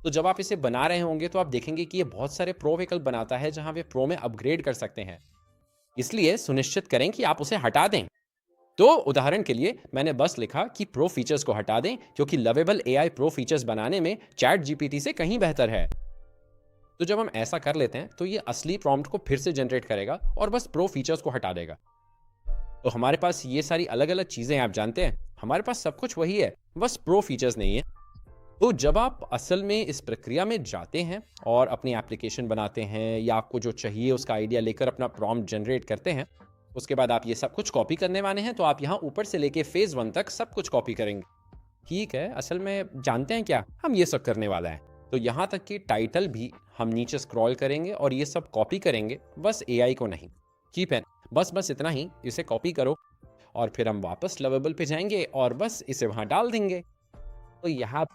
तो जब आप इसे बना रहे होंगे तो आप देखेंगे कि ये बहुत सारे प्रो विकल्प बनाता है जहां वे प्रो में अपग्रेड कर सकते हैं। इसलिए सुनिश्चित करें कि आप उसे हटा दें। तो उदाहरण के लिए मैंने बस लिखा कि प्रो फीचर्स को हटा दें, क्योंकि लवेबल एआई प्रो फीचर्स बनाने में चैट जीपीटी से कहीं बेहतर है। तो जब हम ऐसा कर लेते हैं तो ये असली प्रॉम्प्ट को फिर से जनरेट करेगा और बस प्रो फीचर्स को हटा देगा। तो हमारे पास ये सारी अलग अलग चीजें आप जानते हैं, हमारे पास सब कुछ वही है, बस प्रो फीचर्स नहीं है। तो जब आप असल में इस प्रक्रिया में जाते हैं और अपनी एप्लीकेशन बनाते हैं, या आपको जो चाहिए उसका आइडिया लेकर अपना प्रॉम्प्ट जनरेट करते हैं, उसके बाद आप ये सब कुछ कॉपी करने वाले हैं, तो आप यहाँ ऊपर से लेके फेज 1 तक सब कुछ कॉपी करेंगे। ठीक है, असल में जानते हैं क्या, हम ये सब करने वाला है। तो यहाँ तक कि टाइटल भी हम नीचे स्क्रॉल करेंगे और ये सब कॉपी करेंगे, बस एआई को नहीं। कीप है, बस इतना ही, इसे कॉपी करो और फिर हम वापस लवेबल पे जाएंगे और बस इसे वहाँ डाल देंगे। तो यहाँ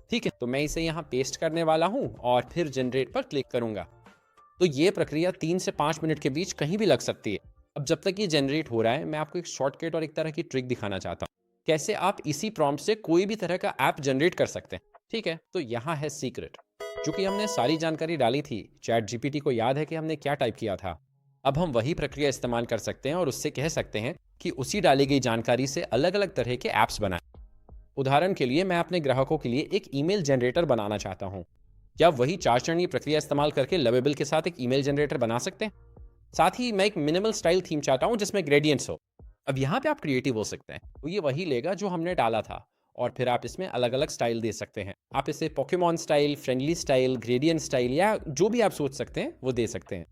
ठीक है, तो मैं इसे यहाँ पेस्ट करने वाला हूँ और फिर जनरेट पर क्लिक करूंगा। तो ये प्रक्रिया 3 से 5 मिनट के बीच कहीं भी लग सकती है। अब जब तक ये जनरेट हो रहा है, मैं आपको एक शॉर्टकट और एक तरह की ट्रिक दिखाना चाहता हूँ, कैसे आप इसी प्रॉम्प्ट से कोई भी तरह का ऐप जनरेट कर सकते हैं। ठीक है, तो यहाँ है सीक्रेट। चूंकि हमने सारी जानकारी डाली थी, चैट जीपीटी को याद है कि हमने क्या टाइप किया था। अब हम वही प्रक्रिया इस्तेमाल कर सकते हैं और उससे कह सकते हैं कि उसी डाली गई जानकारी से अलग अलग तरह के ऐप्स बनाएं। उदाहरण के लिए मैं अपने ग्राहकों के लिए एक ईमेल जनरेटर बनाना चाहता हूं। क्या वही 4 चरणीय प्रक्रिया इस्तेमाल करके लवेबल के साथ एक ईमेल जनरेटर बना सकते हैं? साथ ही मैं एक मिनिमल स्टाइल थीम चाहता हूं जिसमें ग्रेडियंट्स हो। अब यहाँ पे आप क्रिएटिव हो सकते हैं, तो ये वही लेगा जो हमने डाला था, और फिर आप इसमें अलग अलग स्टाइल दे सकते हैं। आप इसे Pokemon style, friendly style, gradient style, या जो भी आप सोच सकते हैं वो दे सकते हैं।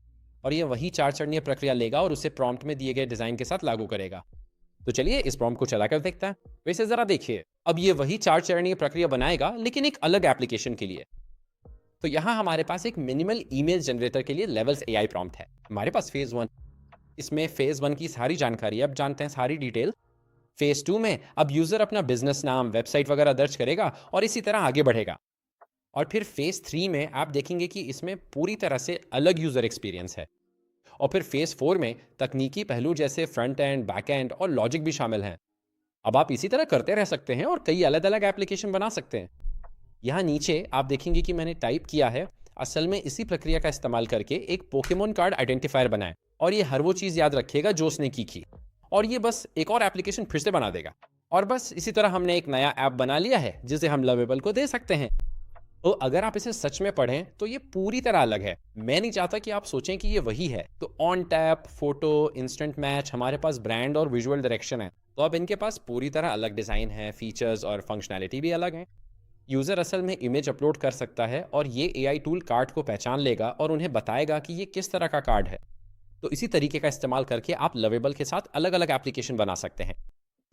और ये वही 4 चरणीय प्रक्रिया लेगा और उसे प्रॉम्प्ट में दिए गए डिजाइन के साथ लागू करेगा। तो चलिए इस प्रॉम्प्ट को चलाकर देखते हैं। वैसे जरा देखिए, अब ये वही 4 चरणीय प्रक्रिया बनाएगा, लेकिन एक अलग एप्लीकेशन के लिए। तो यहाँ हमारे पास एक मिनिमल ईमेल जनरेटर के लिए लेवल्स एआई प्रॉम्प्ट है। हमारे पास फेज 1, इसमें फेज 1 की सारी जानकारी अब जानते हैं, सारी डिटेल। फेज 2 में अब यूजर अपना बिजनेस नाम, वेबसाइट वगैरह दर्ज करेगा और इसी तरह आगे बढ़ेगा। और फिर फेज 3 में आप देखेंगे कि इसमें पूरी तरह से अलग यूजर एक्सपीरियंस है। और फिर फेज 4 में तकनीकी पहलू जैसे फ्रंट एंड, बैक एंड और लॉजिक भी शामिल हैं। अब आप इसी तरह करते रह सकते हैं और कई अलग अलग एप्लीकेशन बना सकते हैं। यहाँ नीचे आप देखेंगे कि मैंने टाइप किया है, असल में इसी प्रक्रिया का इस्तेमाल करके एक पोकेमोन कार्ड आइडेंटिफायर बनाए, और ये हर वो चीज़ याद रखेगा जो उसने की थी, और ये बस एक और एप्लीकेशन फिर से बना देगा। और बस इसी तरह हमने एक नया ऐप बना लिया है जिसे हम लवेबल को दे सकते हैं। तो अगर आप इसे सच में पढ़ें तो ये पूरी तरह अलग है। मैं नहीं चाहता कि आप सोचें कि ये वही है। तो on tap, photo, instant match, हमारे पास ब्रांड और विजुअल डायरेक्शन है। तो अब इनके पास पूरी तरह अलग डिज़ाइन है, फीचर्स और फंक्शनैलिटी भी अलग है। यूज़र असल में इमेज अपलोड कर सकता है और ये एआई टूल कार्ड को पहचान लेगा और उन्हें बताएगा कि ये किस तरह का कार्ड है। तो इसी तरीके का इस्तेमाल करके आप लवेबल के साथ अलग अलग एप्लीकेशन बना सकते हैं।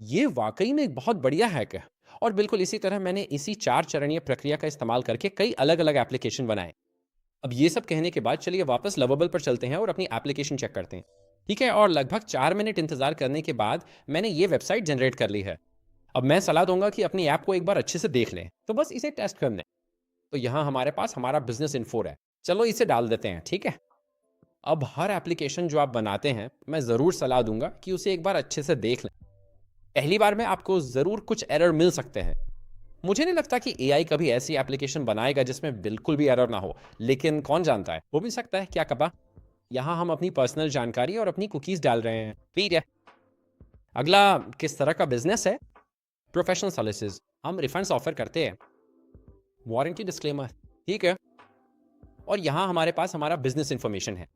ये वाकई में एक बहुत बढ़िया हैक है, और बिल्कुल इसी तरह मैंने इसी 4 चरणीय प्रक्रिया का इस्तेमाल करके कई अलग-अलग एप्लीकेशन बनाए। अब ये सब कहने के बाद चलिए वापस लवबल पर चलते हैं और अपनी एप्लीकेशन चेक करते हैं। ठीक है, और लगभग 4 मिनट इंतज़ार करने के बाद मैंने ये वेबसाइट जनरेट कर ली है। अब मैं सलाह दूँगा कि अपनी ऐप को एक बार अच्छे से देख लें, तो बस इसे टेस्ट कर लें। तो यहाँ हमारे पास हमारा बिज़नेस इन्फो है। चलो इसे डाल देते हैं, ठीक है? अब हर एप्लीकेशन जो आप बनाते हैं, मैं ज़रूर सलाह दूँगा कि उसे एक बार अच्छे से देख लें। पहली बार में आपको ज़रूर कुछ एरर मिल सकते हैं। मुझे नहीं लगता कि एआई कभी ऐसी एप्लीकेशन बनाएगा जिसमें बिल्कुल भी एरर ना हो, लेकिन कौन जानता है, हो भी सकता है, क्या पता। यहाँ हम अपनी पर्सनल जानकारी और अपनी कुकीज़ डाल रहे हैं। ठीक है। अगला किस तरह का बिज़नेस है? Professional services. हम रिफंड्स ऑफ़र करते हैं। Warranty disclaimer. ठीक है। और यहाँ हमारे पास हमारा बिज़नेस इन्फॉर्मेशन है।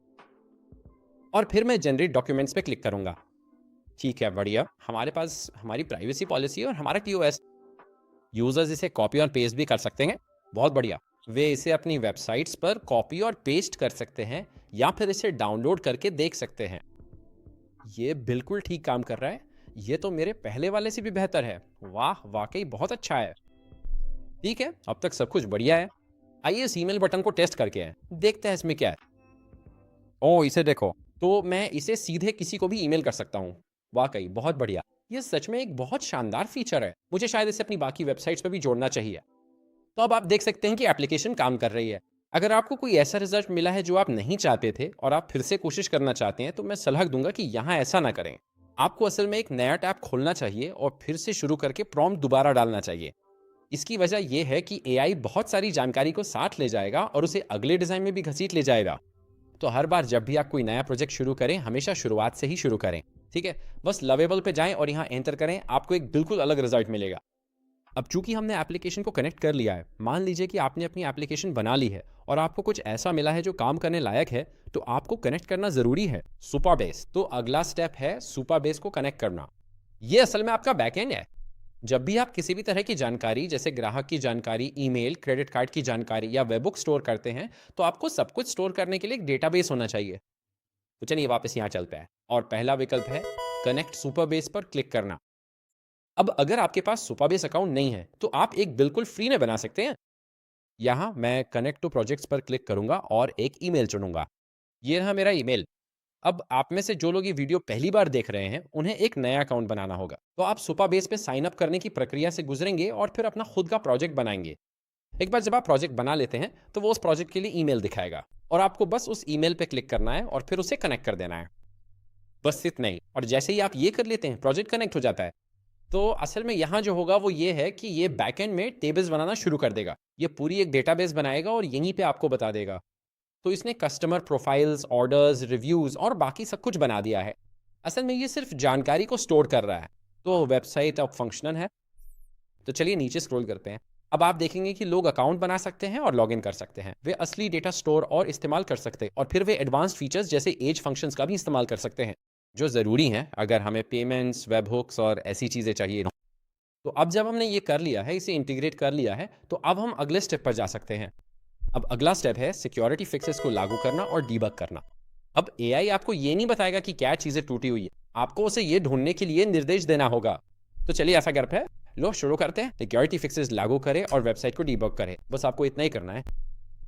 और फिर मैं जनरेट डॉक्यूमेंट्स पे क्लिक करूँगा। ठीक है, बढ़िया। हमारे पास हमारी प्राइवेसी पॉलिसी और हमारा टीओएस। यूज़र्स इसे कॉपी और पेस्ट भी कर सकते हैं। बहुत बढ़िया। वे इसे अपनी वेबसाइट्स पर कॉपी और पेस्ट कर सकते हैं या फिर इसे डाउनलोड करके देख सकते हैं। ये बिल्कुल ठीक काम कर रहा है। ये तो मेरे पहले वाले से भी बेहतर है। वाह, वाकई बहुत अच्छा है। ठीक है, अब तक सब कुछ बढ़िया है। आइए इस ईमेल बटन को टेस्ट करके आए। देखते हैं इसमें क्या है। ओह, इसे देखो। तो मैं इसे सीधे किसी को भी ईमेल कर सकता हूँ। वाकई बहुत बढ़िया। ये सच में एक बहुत शानदार फीचर है। मुझे शायद इसे अपनी बाकी वेबसाइट्स पर भी जोड़ना चाहिए। तो अब आप देख सकते हैं कि एप्लीकेशन काम कर रही है। अगर आपको कोई ऐसा रिजल्ट मिला है जो आप नहीं चाहते थे और आप फिर से कोशिश करना चाहते हैं, तो मैं सलाह दूंगा कि यहाँ ऐसा ना करें। आपको असल में एक नया टैब खोलना चाहिए और फिर से शुरू करके प्रॉम्प्ट दोबारा डालना चाहिए। इसकी वजह यह है कि एआई बहुत सारी जानकारी को साथ ले जाएगा और उसे अगले डिजाइन में भी घसीट ले जाएगा। तो हर बार जब भी आप कोई नया प्रोजेक्ट शुरू करें, हमेशा शुरुआत से ही शुरू करें। ठीक है, बस लवेबल पे जाएं और यहाँ एंटर करें, आपको एक बिल्कुल अलग रिजल्ट मिलेगा। अब चूंकि हमने एप्लीकेशन को कनेक्ट कर लिया है, मान लीजिए कि आपने अपनी एप्लीकेशन बना ली है और आपको कुछ ऐसा मिला है जो काम करने लायक है, तो आपको कनेक्ट करना ज़रूरी है सुपरबेस। तो अगला स्टेप है सुपरबेस को कनेक्ट करना। ये असल में आपका बैकएंड है। जब भी आप किसी भी तरह की जानकारी, जैसे ग्राहक की जानकारी, ईमेल, क्रेडिट कार्ड की जानकारी या वेबबुक स्टोर करते हैं, तो आपको सब कुछ स्टोर करने के लिए एक डेटाबेस होना चाहिए। तो चलिए वापस यहाँ चलते हैं और पहला विकल्प है कनेक्ट सुपरबेस पर क्लिक करना। अब अगर आपके पास सुपरबेस अकाउंट नहीं है, तो आप एक बिल्कुल फ्री में बना सकते हैं। यहाँ मैं कनेक्ट टू प्रोजेक्ट्स पर क्लिक करूंगा और एक ईमेल चुनूंगा। ये रहा मेरा ईमेल। अब आप में से जो लोग ये वीडियो पहली बार देख रहे हैं, उन्हें एक नया अकाउंट बनाना होगा। तो आप सुपरबेस पे साइन अप करने की प्रक्रिया से गुजरेंगे और फिर अपना खुद का प्रोजेक्ट बनाएंगे। एक बार जब आप प्रोजेक्ट बना लेते हैं, तो वो उस प्रोजेक्ट के लिए ईमेल दिखाएगा और आपको बस उस ईमेल पे क्लिक करना है और फिर उसे कनेक्ट कर देना है। बस इतना ही। और जैसे ही आप ये कर लेते हैं, प्रोजेक्ट कनेक्ट हो जाता है। तो असल में यहाँ जो होगा वो ये है कि ये बैकएंड में टेबल्स बनाना शुरू कर देगा। ये पूरी एक डेटाबेस बनाएगा और यहीं पे आपको बता देगा। तो इसने कस्टमर प्रोफाइल्स, ऑर्डर्स, रिव्यूज़ और बाकी सब कुछ बना दिया है। असल में ये सिर्फ जानकारी को स्टोर कर रहा है। तो वेबसाइट अब फंक्शनल है। तो चलिए नीचे स्क्रॉल करते हैं। अब आप देखेंगे कि लोग अकाउंट बना सकते हैं और लॉगिन कर सकते हैं। वे असली डेटा स्टोर और इस्तेमाल कर सकते हैं और फिर वे एडवांस्ड फीचर्स जैसे एज फंक्शंस का भी इस्तेमाल कर सकते हैं, जो ज़रूरी हैं अगर हमें पेमेंट्स, वेब हुक्स और ऐसी चीज़ें चाहिए। तो अब जब हमने ये कर लिया है, इसे इंटीग्रेट कर लिया है, तो अब हम अगले स्टेप पर जा सकते हैं। अब अगला स्टेप है सिक्योरिटी फिक्सेस को लागू करना और डीबग करना। अब एआई आपको ये नहीं बताएगा कि क्या चीज़ें टूटी हुई है, आपको उसे ये ढूंढने के लिए निर्देश देना होगा। तो चलिए ऐसा करते हैं, लो शुरू करते हैं। सिक्योरिटी फिक्सेस लागू करें और वेबसाइट को डीबग करें। बस आपको इतना ही करना है।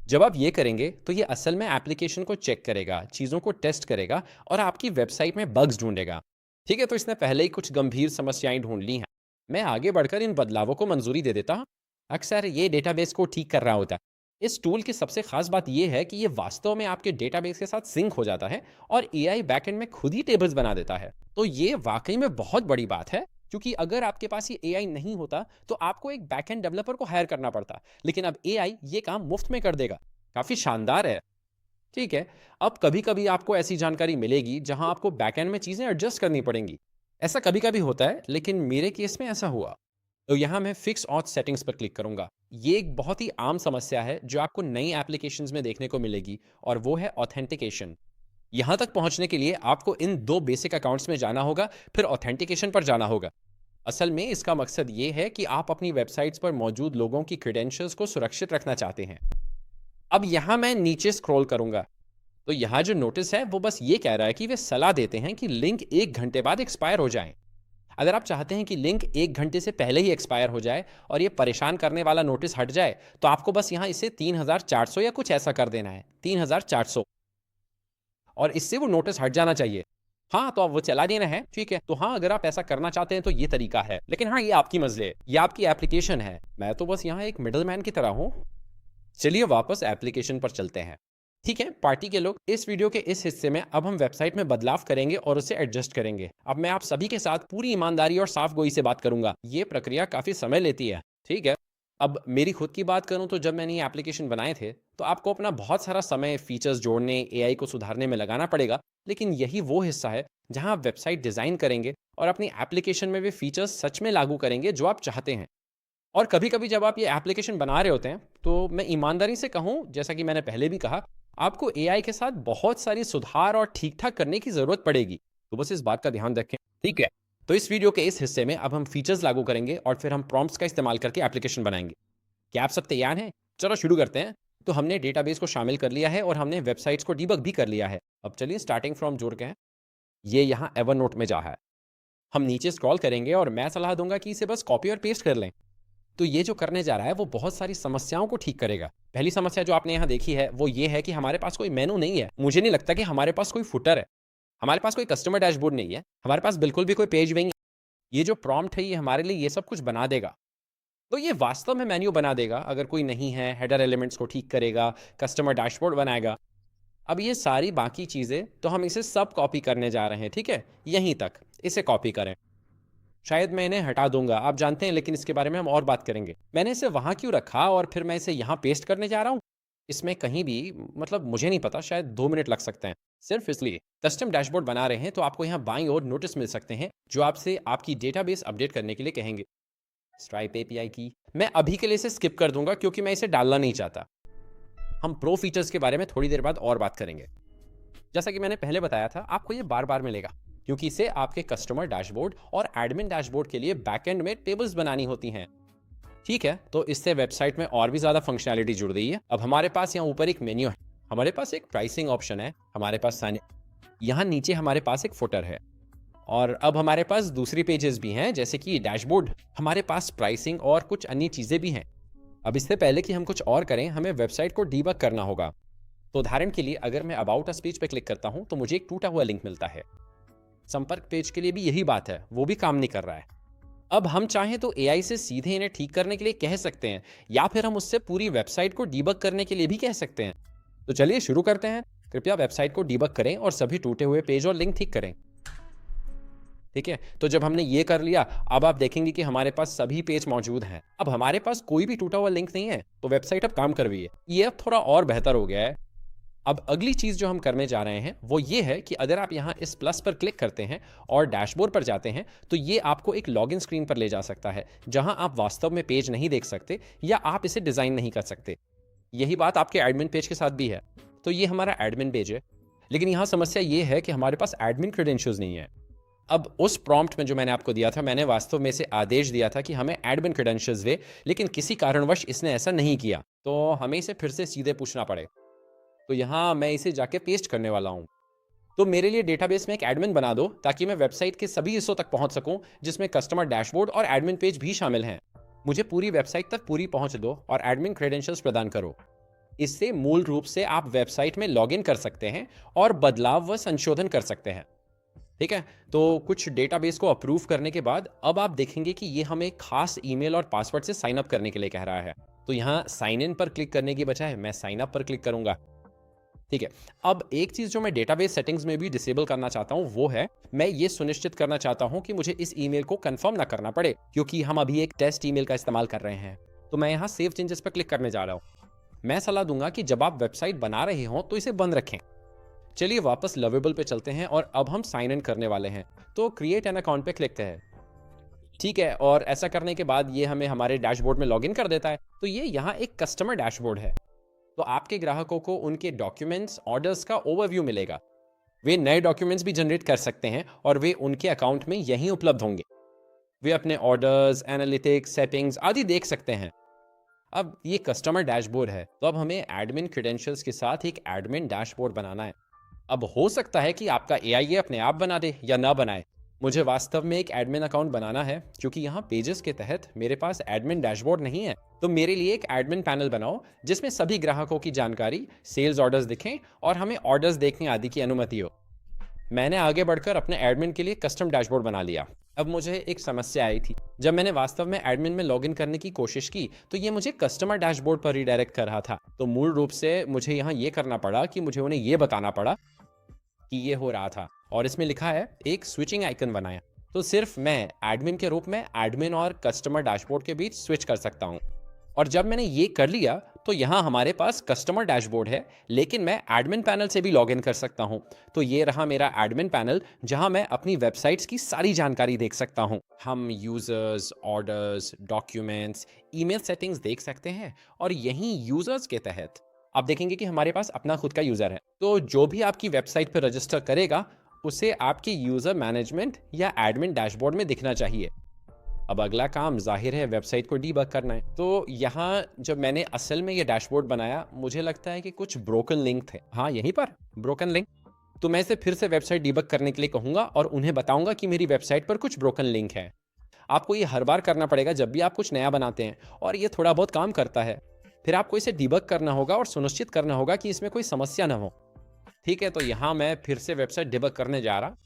जब आप ये करेंगे तो ये असल में एप्लीकेशन को चेक करेगा, चीज़ों को टेस्ट करेगा और आपकी वेबसाइट में बग्स ढूंढेगा। ठीक है, तो इसने पहले ही कुछ गंभीर समस्याएं ढूंढ ली हैं। मैं आगे बढ़कर इन बदलावों को मंजूरी दे देता हूँ। अक्सर ये डेटाबेस को ठीक कर रहा होता है। इस टूल की सबसे खास बात यह है कि ये वास्तव में आपके डेटाबेस के साथ सिंक हो जाता है और एआई बैकएंड में खुद ही टेबल्स बना देता है। तो ये वाकई में बहुत बड़ी बात है, क्योंकि अगर आपके पास ये एआई नहीं होता तो आपको एक बैकएंड डेवलपर को हायर करना पड़ता, लेकिन अब एआई ये काम मुफ्त में कर देगा। काफ़ी शानदार है। ठीक है, अब कभी-कभी आपको ऐसी जानकारी मिलेगी जहां आपको बैकएंड में चीज़ें एडजस्ट करनी पड़ेंगी। ऐसा कभी-कभी होता है, लेकिन मेरे केस में ऐसा हुआ। तो यहाँ मैं फिक्स ऑथ सेटिंग्स पर क्लिक करूंगा। ये एक बहुत ही आम समस्या है जो आपको नई एप्लीकेशंस में देखने को मिलेगी, और वो है ऑथेंटिकेशन। यहाँ तक पहुँचने के लिए आपको इन 2 बेसिक अकाउंट्स में जाना होगा, फिर ऑथेंटिकेशन पर जाना होगा। असल में इसका मकसद ये है कि आप अपनी वेबसाइट्स पर मौजूद लोगों की क्रेडेंशियल्स को सुरक्षित रखना चाहते हैं। अब यहाँ मैं नीचे स्क्रॉल करूंगा, तो यहाँ जो नोटिस है वो बस ये कह रहा है कि वे सलाह देते हैं कि लिंक 1 घंटे बाद एक्सपायर हो जाएं। अगर आप चाहते हैं कि लिंक 1 घंटे से पहले ही एक्सपायर हो जाए और ये परेशान करने वाला नोटिस हट जाए, तो आपको बस यहाँ इसे 3400 या कुछ ऐसा कर देना है, 3400, और इससे वो नोटिस हट जाना चाहिए। हाँ, तो अब वो चला देना है, ठीक है। तो हाँ, अगर आप ऐसा करना चाहते हैं तो ये तरीका है, लेकिन हाँ, ये आपकी मर्जी है, ये आपकी एप्लीकेशन है। मैं तो बस यहाँ एक मिडलमैन की तरह हूँ। चलिए वापस एप्लीकेशन पर चलते हैं। ठीक है, पार्टी के लोग, इस वीडियो के इस हिस्से में अब हम वेबसाइट में बदलाव करेंगे और उसे एडजस्ट करेंगे। अब मैं आप सभी के साथ पूरी ईमानदारी और साफ गोई से बात करूंगा। ये प्रक्रिया काफी समय लेती है, ठीक है। अब मेरी खुद की बात करूं तो जब मैंने ये एप्लीकेशन बनाए थे तो आपको अपना बहुत सारा समय फीचर्स जोड़ने, एआई को सुधारने में लगाना पड़ेगा। लेकिन यही वो हिस्सा है जहां आप वेबसाइट डिजाइन करेंगे और अपनी एप्लीकेशन में वे फीचर्स सच में लागू करेंगे जो आप चाहते हैं। और कभी-कभी जब आप ये एप्लीकेशन बना रहे होते हैं, तो मैं ईमानदारी से कहूँ, जैसा कि मैंने पहले भी कहा, आपको एआई के साथ बहुत सारी सुधार और ठीक-ठाक करने की ज़रूरत पड़ेगी। तो बस इस बात का ध्यान रखें, ठीक है? तो इस वीडियो के इस हिस्से में अब हम फीचर्स लागू करेंगे और फिर हम प्रॉम्प्ट्स का इस्तेमाल करके एप्लीकेशन बनाएंगे। क्या आप सब तैयार हैं? चलो शुरू करते हैं। तो हमने डेटाबेस को शामिल कर लिया है और हमने वेबसाइट्स को डीबग भी कर लिया है। अब चलिए स्टार्टिंग फ्रॉम जोड़ते हैं। ये यहाँ एवरनोट में जा है। हम नीचे स्क्रॉल करेंगे और मैं सलाह दूंगा कि इसे बस कॉपी और पेस्ट कर लें। तो ये जो करने जा रहा है वो बहुत सारी समस्याओं को ठीक करेगा। पहली समस्या जो आपने यहाँ देखी है वो ये है कि हमारे पास कोई मेनू नहीं है। मुझे नहीं लगता कि हमारे पास कोई फुटर है, हमारे पास कोई कस्टमर डैशबोर्ड नहीं है, हमारे पास बिल्कुल भी कोई पेज नहीं है। ये जो प्रॉम्प्ट है ये हमारे लिए ये सब कुछ बना देगा। तो ये वास्तव में मेन्यू बना देगा। अगर कोई नहीं है, हेडर एलिमेंट्स को ठीक करेगा, कस्टमर डैशबोर्ड बनाएगा। अब ये सारी बाकी चीज़ें तो हम इसे सब कॉपी करने जा रहे हैं, ठीक है। यहीं तक इसे कॉपी करें। शायद मैं इन्हें हटा दूंगा, आप जानते हैं, लेकिन इसके बारे में हम और बात करेंगे। मैंने इसे वहां क्यों रखा और फिर मैं इसे यहाँ पेस्ट करने जा रहा हूँ, इसमें कहीं भी मतलब मुझे नहीं पता, शायद 2 मिनट लग सकते हैं। सिर्फ इसलिए कस्टम डैशबोर्ड बना रहे हैं तो आपको यहाँ बाईं ओर नोटिस मिल सकते हैं जो आपसे आपकी डेटाबेस अपडेट करने के लिए कहेंगे। स्ट्राइप एपीआई की मैं अभी के लिए इसे स्किप कर दूंगा क्योंकि मैं इसे डालना नहीं चाहता। हम प्रो फीचर्स के बारे में थोड़ी देर बाद और बात करेंगे। जैसा कि मैंने पहले बताया था, आपको ये बार बार मिलेगा क्योंकि इसे आपके कस्टमर डैशबोर्ड और एडमिन डैशबोर्ड के लिए बैकएंड में टेबल्स बनानी होती हैं, ठीक है। तो इससे वेबसाइट में और भी ज़्यादा फंक्शनैलिटी जुड़ गई है। अब हमारे पास यहाँ ऊपर एक मेन्यू है, हमारे पास एक प्राइसिंग ऑप्शन है, हमारे पास साइन, यहाँ नीचे हमारे पास एक फुटर है, और अब हमारे पास दूसरी पेजेस भी हैं जैसे कि डैशबोर्ड, हमारे पास प्राइसिंग और कुछ अन्य चीज़ें भी हैं। अब इससे पहले कि हम कुछ और करें, हमें वेबसाइट को डीबग करना होगा। तो उदाहरण के लिए अगर मैं अबाउट अस पेज पर क्लिक करता हूँ तो मुझे एक टूटा हुआ लिंक मिलता है। संपर्क पेज के लिए भी यही बात है, वो भी काम नहीं कर रहा है। अब हम चाहें तो एआई से सीधे इन्हें ठीक करने के लिए कह सकते हैं, या फिर हम उससे पूरी वेबसाइट को डीबग करने के लिए भी कह सकते हैं। तो चलिए शुरू करते हैं। कृपया वेबसाइट को डीबग करें और सभी टूटे हुए पेज और लिंक ठीक करें, ठीक है। तो जब हमने ये कर लिया, अब आप देखेंगे कि हमारे पास सभी पेज मौजूद हैं। अब हमारे पास कोई भी टूटा हुआ लिंक नहीं है, तो वेबसाइट अब काम कर रही है। ये अब थोड़ा और बेहतर हो गया है। अब अगली चीज़ जो हम करने जा रहे हैं वो ये है कि अगर आप यहाँ इस प्लस पर क्लिक करते हैं और डैशबोर्ड पर जाते हैं तो ये आपको एक लॉगिन स्क्रीन पर ले जा सकता है जहाँ आप वास्तव में पेज नहीं देख सकते या आप इसे डिज़ाइन नहीं कर सकते। यही बात आपके एडमिन पेज के साथ भी है। तो ये हमारा एडमिन पेज है, लेकिन यहाँ समस्या ये है कि हमारे पास एडमिन क्रेडेंशियल्स नहीं है। अब उस प्रॉम्प्ट में जो मैंने आपको दिया था, मैंने वास्तव में से आदेश दिया था कि हमें एडमिन क्रेडेंशियल्स दे, लेकिन किसी कारणवश इसने ऐसा नहीं किया, तो हमें इसे फिर से सीधे पूछना पड़े। तो यहाँ मैं इसे जाके पेस्ट करने वाला हूँ। तो मेरे लिए डेटाबेस में एक एडमिन बना दो ताकि मैं वेबसाइट के सभी हिस्सों तक पहुँच सकूँ जिसमें कस्टमर डैशबोर्ड और एडमिन पेज भी शामिल हैं। मुझे पूरी वेबसाइट तक पूरी पहुँच दो और एडमिन क्रेडेंशियल्स प्रदान करो। इससे मूल रूप से आप वेबसाइट में लॉगिन कर सकते हैं और बदलाव व संशोधन कर सकते हैं, ठीक है। तो कुछ डेटाबेस को अप्रूव करने के बाद अब आप देखेंगे कि ये हमें खास ईमेल और पासवर्ड से साइन अप करने के लिए कह रहा है। तो यहाँ साइन इन पर क्लिक करने की बजाय मैं साइन अप पर क्लिक करूंगा, ठीक है। अब एक चीज जो मैं डेटाबेस सेटिंग्स में भी डिसेबल करना चाहता हूं वो है, मैं ये सुनिश्चित करना चाहता हूं कि मुझे इस ईमेल को कंफर्म ना करना पड़े क्योंकि हम अभी एक टेस्ट ईमेल का इस्तेमाल कर रहे हैं। तो मैं यहाँ सेव चेंजेस पर क्लिक करने जा रहा हूँ। मैं सलाह दूंगा कि जब आप वेबसाइट बना रहे हो तो इसे बंद रखें। चलिए वापस लवेबल पे चलते हैं और अब हम साइन इन करने वाले हैं। तो क्रिएट एन अकाउंट पे क्लिक है, ठीक है। और ऐसा करने के बाद ये हमें हमारे डैशबोर्ड में लॉगिन कर देता है। तो ये यहाँ एक कस्टमर डैशबोर्ड है। तो आपके ग्राहकों को उनके डॉक्यूमेंट्स, ऑर्डर्स का ओवरव्यू मिलेगा। वे नए डॉक्यूमेंट्स भी जनरेट कर सकते हैं और वे उनके अकाउंट में यहीं उपलब्ध होंगे। वे अपने ऑर्डर्स, एनालिटिक्स, सेटिंग्स आदि देख सकते हैं। अब ये कस्टमर डैशबोर्ड है, तो अब हमें एडमिन क्रेडेंशियल्स के साथ एक एडमिन डैशबोर्ड बनाना है। अब हो सकता है कि आपका एआई ये अपने आप बना दे या ना बनाए, मुझे वास्तव में एक एडमिन अकाउंट बनाना है क्योंकि यहाँ पेजेस के तहत मेरे पास एडमिन डैशबोर्ड नहीं है। तो मेरे लिए एक एडमिन पैनल बनाओ जिसमें सभी ग्राहकों की जानकारी, सेल्स ऑर्डर्स दिखें और हमें ऑर्डर्स देखने आदि की अनुमति हो। मैंने आगे बढ़कर अपने एडमिन के लिए कस्टम डैशबोर्ड बना लिया। अब मुझे एक समस्या आई थी। जब मैंने वास्तव में एडमिन में लॉगिन करने की कोशिश की तो ये मुझे कस्टमर डैशबोर्ड पर रिडायरेक्ट कर रहा था। तो मूल रूप से मुझे यहाँ ये करना पड़ा कि मुझे उन्हें ये बताना पड़ा कि ये हो रहा था और इसमें लिखा है एक स्विचिंग आइकन बनाया। तो सिर्फ मैं एडमिन के रूप में एडमिन और कस्टमर डैशबोर्ड के बीच स्विच कर सकता हूँ। और जब मैंने ये कर लिया तो यहाँ हमारे पास कस्टमर डैशबोर्ड है, लेकिन मैं एडमिन पैनल से भी लॉगिन कर सकता हूँ। तो ये रहा मेरा एडमिन पैनल जहाँ मैं अपनी वेबसाइट्स की सारी जानकारी देख सकता हूँ। हम users, orders, documents, email settings देख सकते हैं और यहीं यूजर्स के तहत आप देखेंगे कि हमारे पास अपना खुद का यूज़र है। तो जो भी आपकी वेबसाइट पर रजिस्टर करेगा उसे आपके यूज़र मैनेजमेंट या एडमिन डैशबोर्ड में दिखना चाहिए। अब अगला काम जाहिर है वेबसाइट को डीबग करना है। तो यहाँ जब मैंने असल में ये डैशबोर्ड बनाया मुझे लगता है कि कुछ ब्रोकन लिंक थे। हाँ, यहीं पर ब्रोकन लिंक। तो मैं इसे फिर से वेबसाइट डीबग करने के लिए कहूँगा और उन्हें बताऊँगा कि मेरी वेबसाइट पर कुछ ब्रोकन लिंक है। आपको ये हर बार करना पड़ेगा जब भी आप कुछ नया बनाते हैं और ये थोड़ा बहुत काम करता है। फिर आपको इसे डीबग करना होगा और सुनिश्चित करना होगा कि इसमें कोई समस्या ना हो। ठीक है, तो यहाँ मैं फिर से वेबसाइट डिबग करने जा रहा।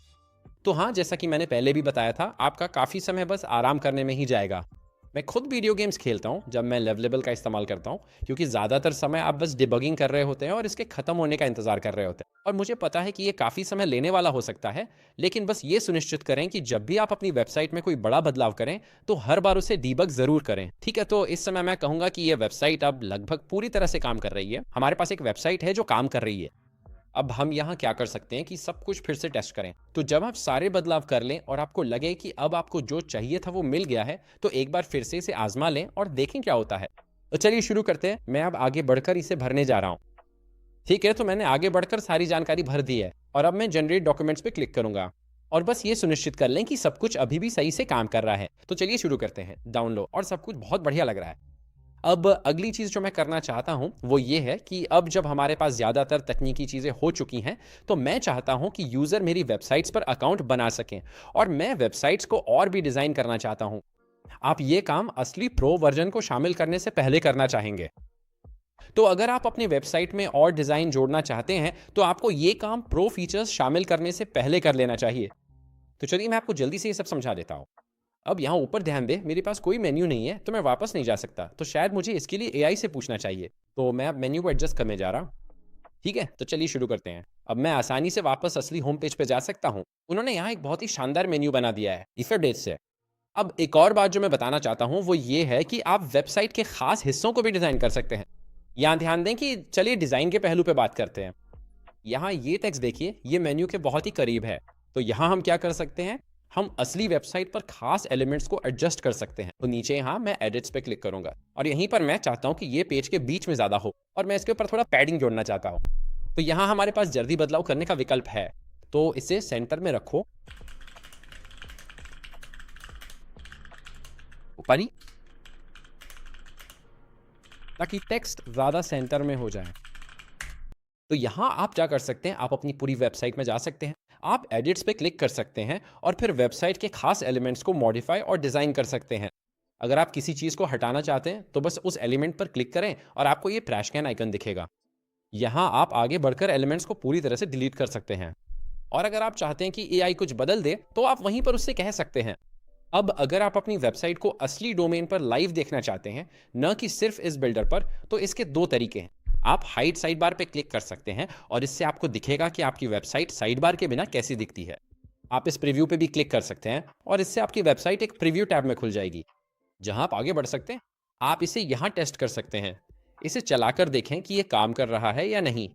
तो हाँ, जैसा कि मैंने पहले भी बताया था, आपका काफ़ी समय बस आराम करने में ही जाएगा। मैं खुद वीडियो गेम्स खेलता हूँ जब मैं लेवलेबल का इस्तेमाल करता हूँ, क्योंकि ज़्यादातर समय आप बस डिबगिंग कर रहे होते हैं और इसके ख़त्म होने का इंतज़ार कर रहे होते हैं। और मुझे पता है कि ये काफ़ी समय लेने वाला हो सकता है, लेकिन बस ये सुनिश्चित करें कि जब भी आप अपनी वेबसाइट में कोई बड़ा बदलाव करें, तो हर बार उसे डीबग ज़रूर करें। ठीक है, तो इस समय मैं कहूँगा कि ये वेबसाइट अब लगभग पूरी तरह से काम कर रही है। हमारे पास एक वेबसाइट है जो काम कर रही है। अब हम यहाँ क्या कर सकते हैं कि सब कुछ फिर से टेस्ट करें। तो जब आप सारे बदलाव कर लें और आपको लगे कि अब आपको जो चाहिए था वो मिल गया है, तो एक बार फिर से इसे आजमा लें और देखें क्या होता है। तो चलिए शुरू करते हैं। मैं अब आगे बढ़कर इसे भरने जा रहा हूँ। ठीक है, तो मैंने आगे बढ़कर सारी जानकारी भर दी है और अब मैं जनरेट डॉक्यूमेंट्स पे क्लिक करूंगा और बस ये सुनिश्चित कर लें कि सब कुछ अभी भी सही से काम कर रहा है। तो चलिए शुरू करते हैं। डाउनलोड और सब कुछ बहुत बढ़िया लग रहा है। अब अगली चीज़ जो मैं करना चाहता हूँ वो ये है कि अब जब हमारे पास ज़्यादातर तकनीकी चीज़ें हो चुकी हैं, तो मैं चाहता हूँ कि यूज़र मेरी वेबसाइट्स पर अकाउंट बना सकें और मैं वेबसाइट्स को और भी डिज़ाइन करना चाहता हूँ। आप ये काम असली प्रो वर्जन को शामिल करने से पहले करना चाहेंगे। तो अगर आप अपनी वेबसाइट में और डिज़ाइन जोड़ना चाहते हैं तो आपको ये काम प्रो फीचर्स शामिल करने से पहले कर लेना चाहिए। तो चलिए मैं आपको जल्दी से ये सब समझा देता हूँ। अब यहाँ ऊपर ध्यान दें, मेरे पास कोई मेन्यू नहीं है तो मैं वापस नहीं जा सकता। तो शायद मुझे इसके लिए एआई से पूछना चाहिए। तो मैं अब मेन्यू को एडजस्ट करने जा रहा हूँ। ठीक है, तो चलिए शुरू करते हैं। अब मैं आसानी से वापस असली होम पेज पे जा सकता हूँ। उन्होंने यहाँ एक बहुत ही शानदार मेन्यू बना दिया है इफेक्ट डेट से। अब एक और बात जो मैं बताना चाहता हूँ वो ये है कि आप वेबसाइट के खास हिस्सों को भी डिज़ाइन कर सकते हैं। यहाँ ध्यान दें कि चलिए डिज़ाइन के पहलू पे बात करते हैं। यहाँ ये टेक्स्ट देखिए, ये मेन्यू के बहुत ही करीब है। तो यहाँ हम क्या कर सकते हैं, हम असली वेबसाइट पर खास एलिमेंट्स को एडजस्ट कर सकते हैं। तो नीचे यहाँ मैं एडिट्स पे क्लिक करूंगा और यहीं पर मैं चाहता हूँ कि ये पेज के बीच में ज़्यादा हो और मैं इसके ऊपर थोड़ा पैडिंग जोड़ना चाहता हूँ। तो यहाँ हमारे पास जल्दी बदलाव करने का विकल्प है। तो इसे सेंटर में रखो, ऊपर ही, ताकि टेक्स्ट ज़्यादा सेंटर में हो जाए। तो यहाँ आप क्या कर सकते हैं, आप अपनी पूरी वेबसाइट में जा सकते हैं, आप एडिट्स पे क्लिक कर सकते हैं और फिर वेबसाइट के खास एलिमेंट्स को मॉडिफाई और डिज़ाइन कर सकते हैं। अगर आप किसी चीज़ को हटाना चाहते हैं तो बस उस एलिमेंट पर क्लिक करें और आपको ये ट्रैश कैन आइकन दिखेगा। यहाँ आप आगे बढ़कर एलिमेंट्स को पूरी तरह से डिलीट कर सकते हैं। और अगर आप चाहते हैं कि एआई कुछ बदल दे तो आप वहीं पर उससे कह सकते हैं। अब अगर आप अपनी वेबसाइट को असली डोमेन पर लाइव देखना चाहते हैं, न कि सिर्फ इस बिल्डर पर, तो इसके दो तरीके हैं। आप हाइड साइड बार पे क्लिक कर सकते हैं और इससे आपको दिखेगा कि आपकी वेबसाइट साइड बार के बिना कैसी दिखती है। आप इस प्रीव्यू पे भी क्लिक कर सकते हैं और इससे आपकी वेबसाइट एक प्रीव्यू टैब में खुल जाएगी जहां आप आगे बढ़ सकते हैं। आप इसे यहाँ टेस्ट कर सकते हैं, इसे चलाकर देखें कि ये काम कर रहा है या नहीं।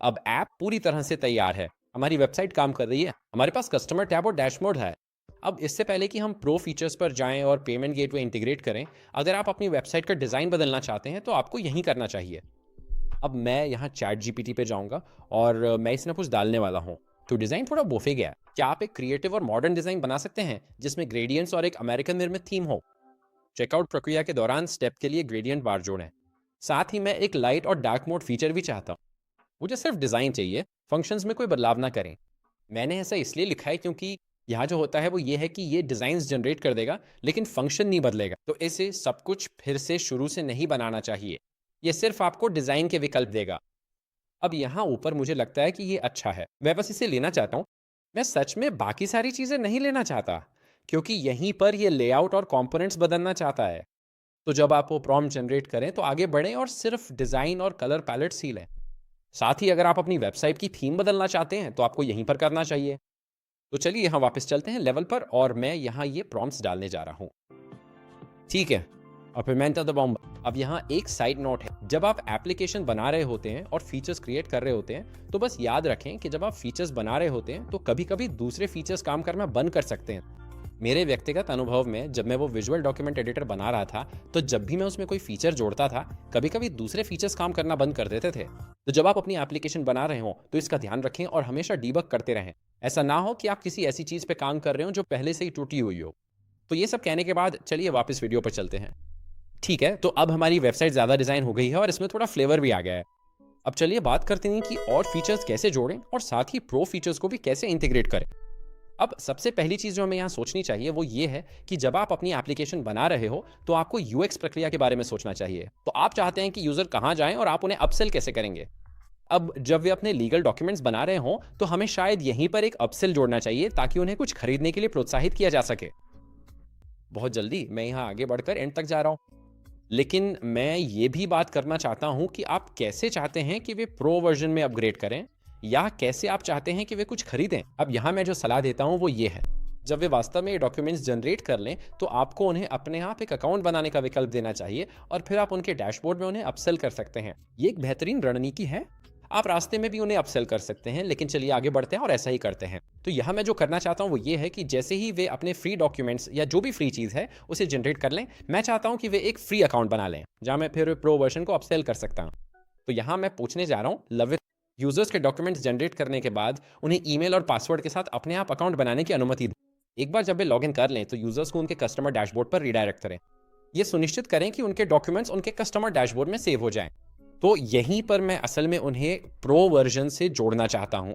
अब ऐप पूरी तरह से तैयार है, हमारी वेबसाइट काम कर रही है, हमारे पास कस्टमर टैब और डैशबोर्ड है। अब इससे पहले कि हम प्रो फीचर्स पर जाएं और पेमेंट गेटवे इंटीग्रेट करें, अगर आप अपनी वेबसाइट का डिज़ाइन बदलना चाहते हैं तो आपको यही करना चाहिए। अब मैं यहाँ चैट जीपीटी पे जाऊँगा और मैं इसमें कुछ डालने वाला हूँ। तो डिज़ाइन थोड़ा बोफे गया है। क्या आप एक क्रिएटिव और मॉडर्न डिज़ाइन बना सकते हैं जिसमें ग्रेडियंट्स और एक अमेरिकन निर्मित थीम हो? चेकआउट प्रक्रिया के दौरान स्टेप के लिए ग्रेडियंट बार जोड़ें। साथ ही मैं एक लाइट और डार्क मोड फीचर भी चाहता हूँ। मुझे सिर्फ डिज़ाइन चाहिए, फंक्शंस में कोई बदलाव ना करें। मैंने ऐसा इसलिए लिखा है क्योंकि यहाँ जो होता है वो ये है कि ये डिज़ाइंस जनरेट कर देगा, लेकिन फंक्शन नहीं बदलेगा। तो इसे सब कुछ फिर से शुरू से नहीं बनाना चाहिए। ये सिर्फ़ आपको डिज़ाइन के विकल्प देगा। अब यहाँ ऊपर मुझे लगता है कि ये अच्छा है। मैं बस इसे लेना चाहता हूँ। मैं सच में बाकी सारी चीज़ें नहीं लेना चाहता, क्योंकि यहीं पर ये लेआउट और कंपोनेंट्स बदलना चाहता है। तो जब आप वो प्रॉम्प्ट जनरेट करें तो आगे बढ़ें और सिर्फ डिज़ाइन और कलर पैलेट्स ही लें। साथ ही अगर आप अपनी वेबसाइट की थीम बदलना चाहते हैं तो आपको यहीं पर करना चाहिए। तो चलिए यहाँ वापस चलते हैं लेवल पर और मैं यहाँ ये प्रॉम्प्ट्स डालने जा रहा हूँ। ठीक है, और फिर मैं एंटर दबाऊंगा। अब यहाँ एक साइड नोट है, जब आप एप्लीकेशन बना रहे होते हैं और फीचर्स क्रिएट कर रहे होते हैं तो बस याद रखें कि जब आप फीचर्स बना रहे होते हैं तो कभी कभी दूसरे फीचर्स काम करना बंद कर सकते हैं। मेरे व्यक्तिगत अनुभव में जब मैं वो विजुअल डॉक्यूमेंट एडिटर बना रहा था तो जब भी मैं उसमें कोई फीचर जोड़ता था कभी कभी दूसरे फीचर्स काम करना बंद कर देते थे। तो जब आप अपनी एप्लीकेशन बना रहे हो तो इसका ध्यान रखें और हमेशा डीबग करते रहें। ऐसा ना हो कि आप किसी ऐसी चीज़ पे काम कर रहे हो जो पहले से ही टूटी हुई हो। तो ये सब कहने के बाद चलिए वापस वीडियो पर चलते हैं। ठीक है, तो अब हमारी वेबसाइट ज़्यादा डिज़ाइन हो गई है और इसमें थोड़ा फ्लेवर भी आ गया है। अब चलिए बात करते हैं कि और फीचर्स कैसे जोड़ें और साथ ही प्रो फीचर्स को भी कैसे इंटीग्रेट करें। अब सबसे पहली चीज़ जो हमें यहाँ सोचनी चाहिए वो ये है कि जब आप अपनी एप्लीकेशन बना रहे हो तो आपको यूएक्स प्रक्रिया के बारे में सोचना चाहिए। तो आप चाहते हैं कि यूज़र कहाँ जाएं और आप उन्हें अपसेल कैसे करेंगे। अब जब वे अपने लीगल डॉक्यूमेंट्स बना रहे हों तो हमें शायद यहीं पर एक अपसेल जोड़ना चाहिए ताकि उन्हें कुछ खरीदने के लिए प्रोत्साहित किया जा सके। बहुत जल्दी मैं यहाँ आगे बढ़कर एंड तक जा रहा हूँ, लेकिन मैं ये भी बात करना चाहता हूँ कि आप कैसे चाहते हैं कि वे प्रो वर्जन में अपग्रेड करें या कैसे आप चाहते हैं कि वे कुछ खरीदें। अब यहाँ मैं जो सलाह देता हूँ वो ये है, जब वे वास्तव में ये डॉक्यूमेंट्स जनरेट कर लें तो आपको उन्हें अपने आप एक अकाउंट बनाने का विकल्प देना चाहिए और फिर आप उनके डैशबोर्ड में उन्हें अपसेल कर सकते हैं। ये एक बेहतरीन रणनीति है। आप रास्ते में भी उन्हें अपसेल कर सकते हैं, लेकिन चलिए आगे बढ़ते हैं और ऐसा ही करते हैं। तो यहाँ मैं जो करना चाहता हूँ वो ये है कि जैसे ही वे अपने फ्री डॉक्यूमेंट्स या जो भी फ्री चीज़ है उसे जनरेट कर लें, मैं चाहता हूँ कि वे एक फ्री अकाउंट बना लें जहाँ मैं फिर प्रो वर्जन को अपसेल कर सकता हूँ। तो यहाँ मैं पूछने जा रहा हूँ, लव यूजर्स के डॉक्यूमेंट्स जनरेट करने के बाद उन्हें ईमेल और पासवर्ड के साथ अपने आप अकाउंट बनाने की अनुमति दें। एक बार जब वे लॉगिन कर लें तो यूजर्स को उनके कस्टमर डैशबोर्ड पर रिडायरेक्ट करें। ये सुनिश्चित करें कि उनके डॉक्यूमेंट्स उनके कस्टमर डैशबोर्ड में सेव हो जाएं। तो यहीं पर मैं असल में उन्हें प्रो वर्जन से जोड़ना चाहता हूं।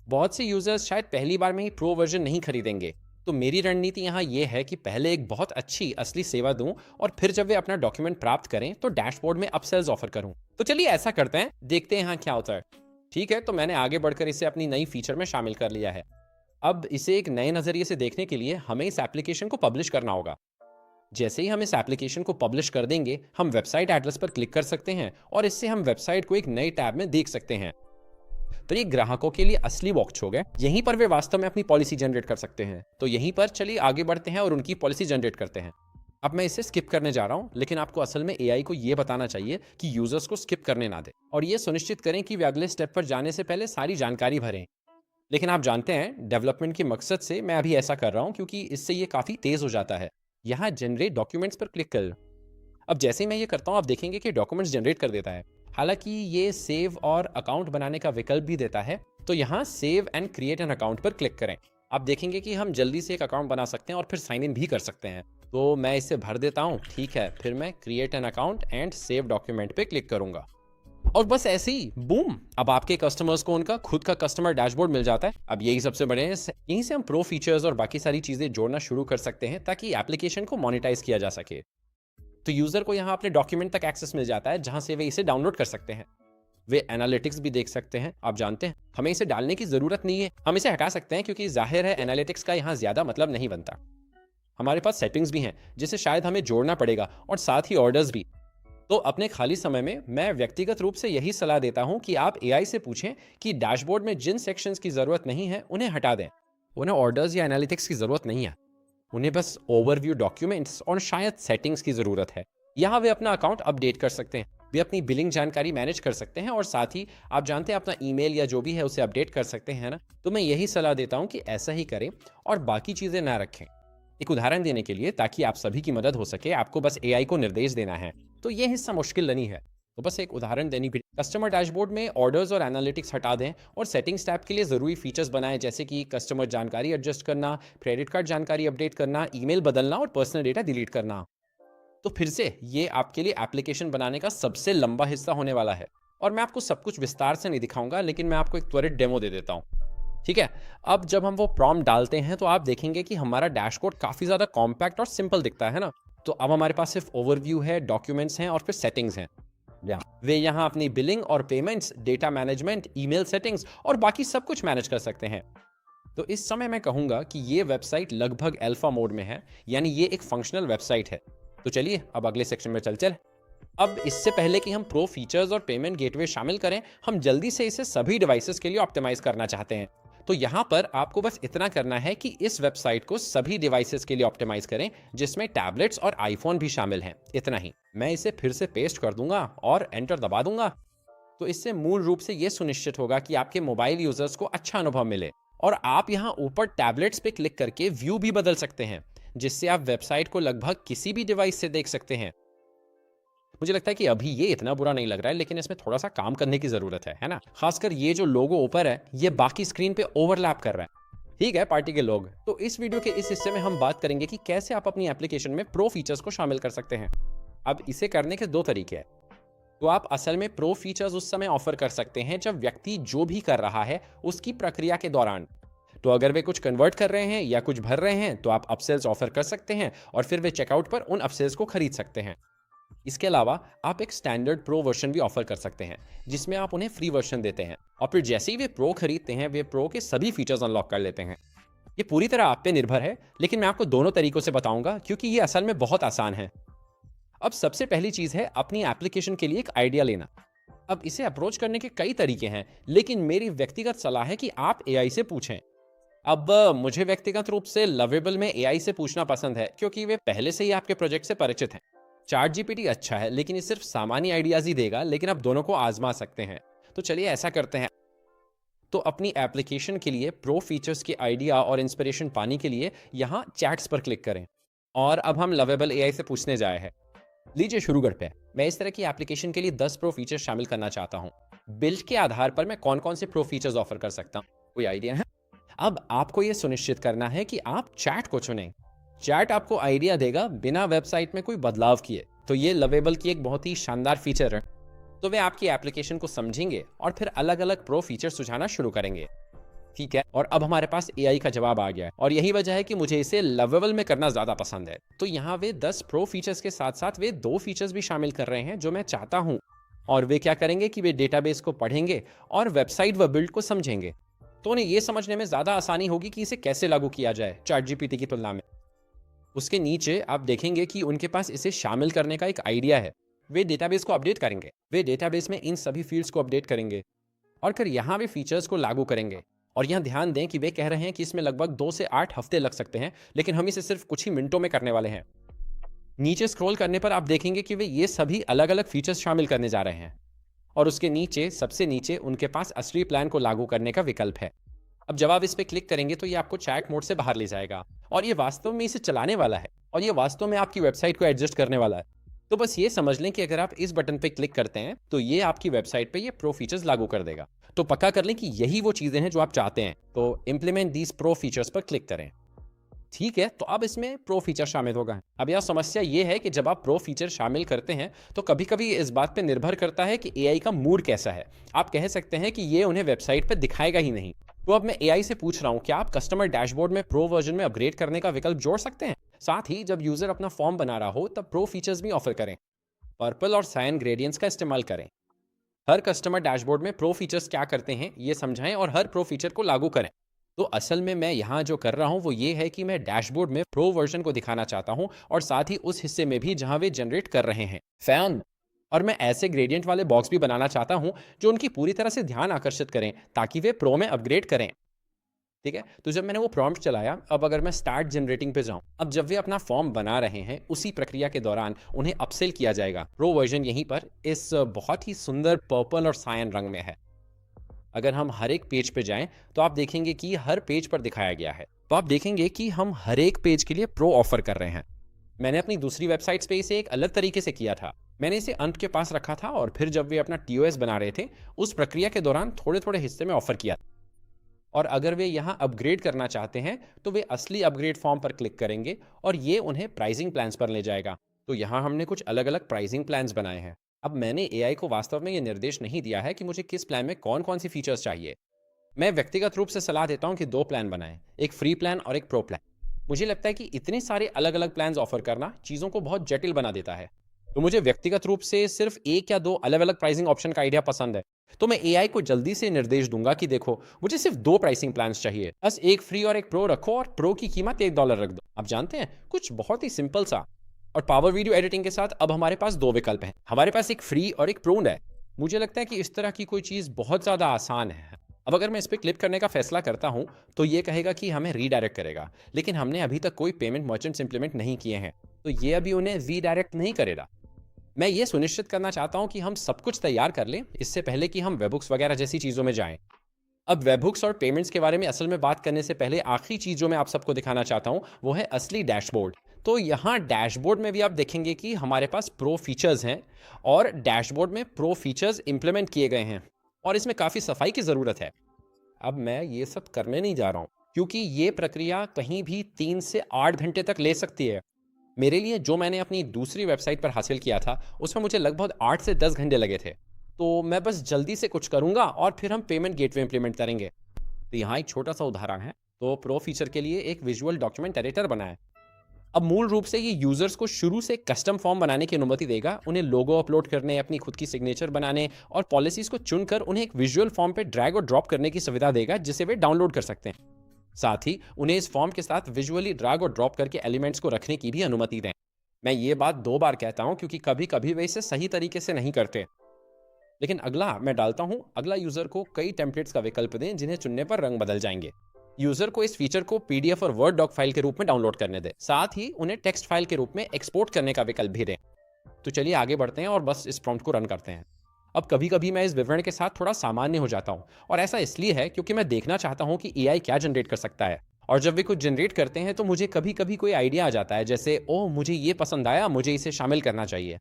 बहुत से यूजर्स शायद पहली बार में ही प्रो वर्जन नहीं खरीदेंगे, तो मेरी रणनीति यहाँ ये है कि पहले एक बहुत अच्छी असली सेवा दूं और फिर जब वे अपना डॉक्यूमेंट प्राप्त करें तो डैशबोर्ड में अपसेल्स ऑफर करूं। तो चलिए ऐसा करते हैं, देखते हैं यहाँ क्या होता है। ठीक है, तो मैंने आगे बढ़कर इसे अपनी नई फीचर में शामिल कर लिया है। अब इसे एक नए नज़रिए से देखने के लिए हमें इस एप्लीकेशन को पब्लिश करना होगा। जैसे ही हम इस एप्लीकेशन को पब्लिश कर देंगे हम वेबसाइट एड्रेस पर क्लिक कर सकते हैं और इससे हम वेबसाइट को एक नए टैब में देख सकते हैं। तो ये ग्राहकों के लिए असली वॉच हो गए, यहीं पर वे वास्तव में अपनी पॉलिसी जनरेट कर सकते हैं। तो यहीं पर चलिए आगे बढ़ते हैं और उनकी पॉलिसी जनरेट करते हैं। अब मैं इसे स्किप करने जा रहा हूं, लेकिन आपको असल में एआई को यह बताना चाहिए कि यूजर्स को स्किप करने ना दें और ये सुनिश्चित करें कि वे अगले स्टेप पर जाने से पहले सारी जानकारी भरें। लेकिन आप जानते हैं डेवलपमेंट के मकसद से मैं अभी ऐसा कर रहा हूं क्योंकि इससे ये काफ़ी तेज़ हो जाता है। यहाँ जनरेट डॉक्यूमेंट्स पर क्लिक कर। अब जैसे ही मैं ये करता हूँ आप देखेंगे कि डॉक्यूमेंट्स जनरेट कर देता है। हालांकि ये सेव और अकाउंट बनाने का विकल्प भी देता है। तो यहाँ save and create an account पर क्लिक करें। आप देखेंगे कि हम जल्दी से एक अकाउंट बना सकते हैं और फिर साइन इन भी कर सकते हैं। तो मैं इसे भर देता हूँ। ठीक है, फिर मैं create an account and save document पे क्लिक करूंगा और बस ऐसे ही बूम, अब आपके कस्टमर्स को उनका खुद का कस्टमर डैशबोर्ड मिल जाता है। अब यही सबसे बड़े हैं, यहीं से हम प्रो फीचर्स और बाकी सारी चीजें जोड़ना शुरू कर सकते हैं ताकि एप्लीकेशन को मोनेटाइज किया जा सके। तो यूजर को यहाँ अपने डॉक्यूमेंट तक एक्सेस मिल जाता है जहां से वे इसे डाउनलोड कर सकते हैं। वे एनालिटिक्स भी देख सकते हैं। आप जानते हैं हमें इसे डालने की जरूरत नहीं है, हम इसे हटा सकते हैं क्योंकि जाहिर है एनालिटिक्स का यहाँ ज्यादा मतलब नहीं बनता। हमारे पास सेटिंग्स भी हैं जिसे शायद हमें जोड़ना पड़ेगा और साथ ही ऑर्डर्स भी। तो अपने खाली समय में मैं व्यक्तिगत रूप से यही सलाह देता हूं कि आप एआई से पूछें कि डैशबोर्ड में जिन सेक्शंस की जरूरत नहीं है उन्हें हटा दें। उन्हें ऑर्डर्स या एनालिटिक्स की जरूरत नहीं है, उन्हें बस ओवरव्यू डॉक्यूमेंट्स और शायद सेटिंग्स की जरूरत है। यहाँ वे अपना अकाउंट अपडेट कर सकते हैं, वे अपनी बिलिंग जानकारी मैनेज कर सकते हैं और साथ ही आप जानते हैं अपना ईमेल या जो भी है उसे अपडेट कर सकते हैं ना। तो मैं यही सलाह देता हूँ कि ऐसा ही करें और बाकी चीज़ें ना रखें। एक उदाहरण देने के लिए ताकि आप सभी की मदद हो सके, आपको बस एआई को निर्देश देना है। तो ये हिस्सा मुश्किल नहीं है, तो बस एक उदाहरण देनी भी। कस्टमर डैशबोर्ड में ऑर्डर्स और एनालिटिक्स हटा दें और सेटिंग्स टैब के लिए ज़रूरी फीचर्स बनाएं जैसे कि कस्टमर जानकारी एडजस्ट करना, क्रेडिट कार्ड जानकारी अपडेट करना, ईमेल बदलना और पर्सनल डेटा डिलीट करना। तो फिर से ये आपके लिए एप्लीकेशन बनाने का सबसे लंबा हिस्सा होने वाला है और मैं आपको सब कुछ विस्तार से नहीं दिखाऊंगा, लेकिन मैं आपको एक त्वरित डेमो दे देता हूँ। ठीक है। अब जब हम वो प्रॉम्प्ट डालते हैं तो आप देखेंगे कि हमारा डैशबोर्ड काफ़ी ज़्यादा कॉम्पैक्ट और सिंपल दिखता है ना। तो अब हमारे पास सिर्फ ओवरव्यू है, डॉक्यूमेंट्स हैं और फिर सेटिंग्स हैं। वे यहाँ अपनी बिलिंग और payments, data management, email settings और बाकी सब कुछ मैनेज कर सकते हैं। तो इस समय मैं कहूँगा कि ये वेबसाइट लगभग अल्फा मोड में है, यानी ये एक फंक्शनल वेबसाइट है। तो चलिए अब अगले सेक्शन में चल। अब इससे पहले कि हम प्रो फीचर्स और पेमेंट गेटवे शामिल करें, हम जल्दी से इसे सभी डिवाइसेस के लिए ऑप्टिमाइज करना चाहते हैं। तो यहाँ पर आपको बस इतना करना है कि इस वेबसाइट को सभी डिवाइसेस के लिए ऑप्टिमाइज करें, जिसमें टैबलेट्स और आईफोन भी शामिल हैं। इतना ही। मैं इसे फिर से पेस्ट कर दूंगा और एंटर दबा दूंगा। तो इससे मूल रूप से ये सुनिश्चित होगा कि आपके मोबाइल यूजर्स को अच्छा अनुभव मिले। और आप यहाँ ऊपर टैबलेट्स पे क्लिक करके व्यू भी बदल सकते हैं, जिससे आप वेबसाइट को लगभग किसी भी डिवाइस से देख सकते हैं। मुझे लगता है कि अभी ये इतना बुरा नहीं लग रहा है, लेकिन इसमें थोड़ा सा काम करने की जरूरत है ना। खासकर ये जो लोगो ऊपर है, ये बाकी स्क्रीन पे ओवरलैप कर रहा है। ठीक है पार्टी के लोग, तो इस वीडियो के इस हिस्से में हम बात करेंगे कि कैसे आप अपनी एप्लीकेशन में प्रो फीचर्स को शामिल कर सकते हैं। अब इसे करने के दो तरीके हैं। तो आप असल में प्रो फीचर्स उस समय ऑफर कर सकते हैं जब व्यक्ति जो भी कर रहा है उसकी प्रक्रिया के दौरान। तो अगर वे कुछ कन्वर्ट कर रहे हैं या कुछ भर रहे हैं तो आप अपसेल्स ऑफर कर सकते हैं और फिर वे चेकआउट पर उन अपसेल्स को खरीद सकते हैं। इसके अलावा आप एक स्टैंडर्ड प्रो वर्जन भी ऑफर कर सकते हैं, जिसमें आप उन्हें फ्री वर्जन देते हैं और फिर जैसे ही वे प्रो खरीदते हैं वे प्रो के सभी फीचर्स अनलॉक कर लेते हैं। ये पूरी तरह आप पे निर्भर है, लेकिन मैं आपको दोनों तरीकों से बताऊंगा क्योंकि ये असल में बहुत आसान है। अब सबसे पहली चीज है अपनी एप्लीकेशन के लिए एक आइडिया लेना। अब इसे अप्रोच करने के कई तरीके हैं, लेकिन मेरी व्यक्तिगत सलाह है कि आप एआई से पूछें। अब मुझे व्यक्तिगत रूप से लवेबल में एआई से पूछना पसंद है, क्योंकि वे पहले से ही आपके प्रोजेक्ट से परिचित हैं। चैट जीपीटी अच्छा है, लेकिन ये सिर्फ सामान्य आइडियाज ही देगा, लेकिन आप दोनों को आजमा सकते हैं। तो चलिए ऐसा करते हैं। तो अपनी एप्लीकेशन के लिए प्रो फीचर्स के आइडिया और इंस्पिरेशन पाने के लिए यहाँ चैट्स पर क्लिक करें। और अब हम लवेबल एआई से पूछने जाए हैं। लीजिए शुरू करते हैं। मैं इस तरह की एप्लीकेशन के लिए 10 प्रो फीचर्स शामिल करना चाहता हूँ। बिल्ड के आधार पर मैं कौन कौन से प्रो फीचर्स ऑफर कर सकता हूँ, कोई आइडिया है? अब आपको यह सुनिश्चित करना है कि आप चैट को चुनें। चैट आपको आइडिया देगा बिना वेबसाइट में कोई बदलाव किए। तो ये लवेबल की एक बहुत ही शानदार फीचर है। तो वे आपकी एप्लीकेशन को समझेंगे और फिर अलग अलग प्रो फीचर सुझाना शुरू करेंगे। ठीक है, और अब हमारे पास एआई का जवाब आ गया है और यही वजह है कि मुझे इसे लवेबल में करना ज्यादा पसंद है। तो यहाँ वे 10 प्रो फीचर्स के साथ साथ वे 2 फीचर्स भी शामिल कर रहे हैं जो मैं चाहता हूँ। और वे क्या करेंगे कि वे डेटाबेस को पढ़ेंगे और वेबसाइट व बिल्ड को समझेंगे। तो उन्हें यह समझने में ज्यादा आसानी होगी कि इसे कैसे लागू किया जाए चैट जीपीटी की तुलना में। उसके नीचे आप देखेंगे कि उनके पास इसे शामिल करने का एक आइडिया है। वे डेटाबेस को अपडेट करेंगे। वे डेटाबेस में इन सभी फील्ड्स को अपडेट करेंगे और फिर यहाँ वे फीचर्स को लागू करेंगे। और यहाँ ध्यान दें कि वे कह रहे हैं कि इसमें लगभग 2 से 8 हफ्ते लग सकते हैं, लेकिन हम इसे सिर्फ कुछ ही मिनटों में करने वाले हैं। नीचे स्क्रॉल करने पर आप देखेंगे कि वे ये सभी अलग अलग फीचर्स शामिल करने जा रहे हैं और उसके नीचे सबसे नीचे उनके पास असली प्लान को लागू करने का विकल्प है। अब जब आप इस पर क्लिक करेंगे तो ये आपको चैट मोड से बाहर ले जाएगा और ये वास्तव में इसे चलाने वाला है और ये वास्तव में आपकी वेबसाइट को एडजस्ट करने वाला है। तो बस ये समझ लें कि अगर आप इस बटन पे क्लिक करते हैं तो ये आपकी वेबसाइट पे ये प्रो फीचर्स लागू कर देगा। तो पक्का कर लें कि यही वो चीजें हैं जो आप चाहते हैं। तो इम्प्लीमेंट दीज प्रो फीचर्स पर क्लिक करें। ठीक है, तो अब इसमें प्रो फीचर शामिल होगा। अब यह समस्या ये है कि जब आप प्रो फीचर शामिल करते हैं तो कभी कभी इस बात पे निर्भर करता है कि एआई का मूड कैसा है। आप कह सकते हैं कि ये उन्हें वेबसाइट पर दिखाएगा ही नहीं। तो अब मैं एआई से पूछ रहा हूँ, क्या आप कस्टमर डैशबोर्ड में प्रो वर्जन में अपग्रेड करने का विकल्प जोड़ सकते हैं? साथ ही जब यूजर अपना फॉर्म बना रहा हो तब प्रो फीचर्स भी ऑफर करें। पर्पल और सायन ग्रेडियंट्स का इस्तेमाल करें। हर कस्टमर डैशबोर्ड में प्रो फीचर्स क्या करते हैं ये समझाएं और हर प्रो फीचर को लागू करें। तो असल में मैं यहाँ जो कर रहा हूँ वो ये है कि मैं डैशबोर्ड में प्रो वर्जन को दिखाना चाहता हूँ और साथ ही उस हिस्से में भी जहाँ वे जनरेट कर रहे हैं फैन। और मैं ऐसे ग्रेडियंट वाले बॉक्स भी बनाना चाहता हूँ जो उनकी पूरी तरह से ध्यान आकर्षित करें ताकि वे प्रो में अपग्रेड करें। ठीक है, तो जब मैंने वो प्रॉम्प्ट चलाया, अब अगर मैं स्टार्ट जनरेटिंग पे जाऊं, अब जब वे अपना फॉर्म बना रहे हैं उसी प्रक्रिया के दौरान उन्हें अपसेल किया जाएगा। प्रो वर्जन यहीं पर इस बहुत ही सुंदर पर्पल और सायन रंग में है। अगर हम हर एक पेज पे जाएं तो आप देखेंगे कि हर पेज पर दिखाया गया है। तो आप देखेंगे कि हम हर एक पेज के लिए प्रो ऑफर कर रहे हैं। मैंने अपनी दूसरी वेबसाइट्स पे इसे एक अलग तरीके से किया था। मैंने इसे अंत के पास रखा था और फिर जब वे अपना टीओएस बना रहे थे उस प्रक्रिया के दौरान थोड़े थोड़े हिस्से में ऑफर किया। और अगर वे यहाँ अपग्रेड करना चाहते हैं तो वे असली अपग्रेड फॉर्म पर क्लिक करेंगे और ये उन्हें प्राइसिंग प्लान्स पर ले जाएगा। तो यहाँ हमने कुछ अलग अलग प्राइसिंग प्लान्स बनाए हैं। अब मैंने एआई को वास्तव में ये निर्देश नहीं दिया है कि मुझे किस प्लान में कौन कौन सी फीचर्स चाहिए। मैं व्यक्तिगत रूप से सलाह देता हूँ कि 2 प्लान बनाएँ, एक फ्री प्लान और एक प्रो प्लान। मुझे लगता है कि इतने सारे अलग-अलग प्लान्स ऑफ़र करना चीज़ों को बहुत जटिल बना देता है। तो मुझे व्यक्तिगत रूप से सिर्फ़ 1 या 2 अलग-अलग प्राइसिंग ऑप्शन का आइडिया पसंद है। तो मैं एआई को जल्दी से निर्देश दूँगा कि देखो, मुझे सिर्फ़ 2 प्राइसिंग प्लान्स चाहिए। बस एक फ्री और एक प्रो रखो और प्रो की कीमत $1 रख दो। आप जानते हैं, कुछ बहुत ही सिंपल सा। और पावर वीडियो एडिटिंग के साथ अब हमारे पास 2 विकल्प हैं। हमारे पास एक फ्री और एक प्रो है। मुझे लगता है कि इस तरह की कोई चीज़ बहुत ज़्यादा आसान है। अब अगर मैं इस पे क्लिक करने का फैसला करता हूँ, तो ये कहेगा कि हमें रीडायरेक्ट करेगा। लेकिन हमने अभी तक कोई पेमेंट मर्चेंट्स इम्प्लीमेंट नहीं किए हैं, तो ये अभी उन्हें रीडायरेक्ट नहीं करेगा। मैं ये सुनिश्चित करना चाहता हूँ कि हम सब कुछ तैयार कर लें, इससे पहले कि हम वेबहुक्स वगैरह जैसी चीज़ों में जाएँ। अब वेबहुक्स और पेमेंट्स के बारे में असल में बात करने से पहले आखिरी चीज़ जो मैं आप सबको दिखाना चाहता हूँ, वो है असली डैशबोर्ड। तो यहाँ डैशबोर्ड में भी आप देखेंगे कि हमारे पास प्रो फीचर्स हैं और डैशबोर्ड में प्रो फीचर्स इम्प्लीमेंट किए गए हैं और इसमें काफ़ी सफाई की ज़रूरत है। अब मैं ये सब करने नहीं जा रहा हूँ, क्योंकि ये प्रक्रिया कहीं भी 3 से 8 घंटे तक ले सकती है। मेरे लिए जो मैंने अपनी दूसरी वेबसाइट पर हासिल किया था, उसमें मुझे लगभग 8 से 10 घंटे लगे थे। तो मैं बस जल्दी से कुछ करूँगा और फिर हम पेमेंट गेटवे इम्प्लीमेंट करेंगे। तो यहाँ एक छोटा-सा उदाहरण है। तो प्रो फीचर के लिए एक विजुअल डॉक्यूमेंट एडिटर बनाएँ। अब मूल रूप से ये यूज़र्स को शुरू से कस्टम फॉर्म बनाने की अनुमति देगा, उन्हें लोगो अपलोड करने, अपनी खुद की सिग्नेचर बनाने और पॉलिसीज़ को चुनकर उन्हें एक विजुअल फॉर्म पे ड्रैग और ड्रॉप करने की सुविधा देगा, जिसे वे डाउनलोड कर सकते हैं। साथ ही उन्हें इस फॉर्म के साथ विजुअली ड्रैग और ड्रॉप करके एलिमेंट्स को रखने की भी अनुमति दें। मैं ये बात 2 बार कहता हूँ क्योंकि कभी-कभी वे इसे सही तरीके से नहीं करते। लेकिन अगला मैं डालता हूँ, अगला यूज़र को कई टेम्पलेट्स का विकल्प दें, जिन्हें चुनने पर रंग बदल जाएंगे। यूज़र को इस फीचर को पीडीएफ और वर्ड डॉक फाइल के रूप में डाउनलोड करने दें। साथ ही उन्हें टेक्स्ट फाइल के रूप में एक्सपोर्ट करने का विकल्प भी दें। तो चलिए आगे बढ़ते हैं और बस इस प्रॉम्प्ट को रन करते हैं। अब कभी-कभी मैं इस विवरण के साथ थोड़ा सामान्य हो जाता हूँ और ऐसा इसलिए है क्योंकि मैं देखना चाहता हूँ कि एआई क्या जनरेट कर सकता है। और जब वे कुछ जनरेट करते हैं तो मुझे कभी-कभी कोई आइडिया आ जाता है, जैसे ओह मुझे ये पसंद आया, मुझे इसे शामिल करना चाहिए।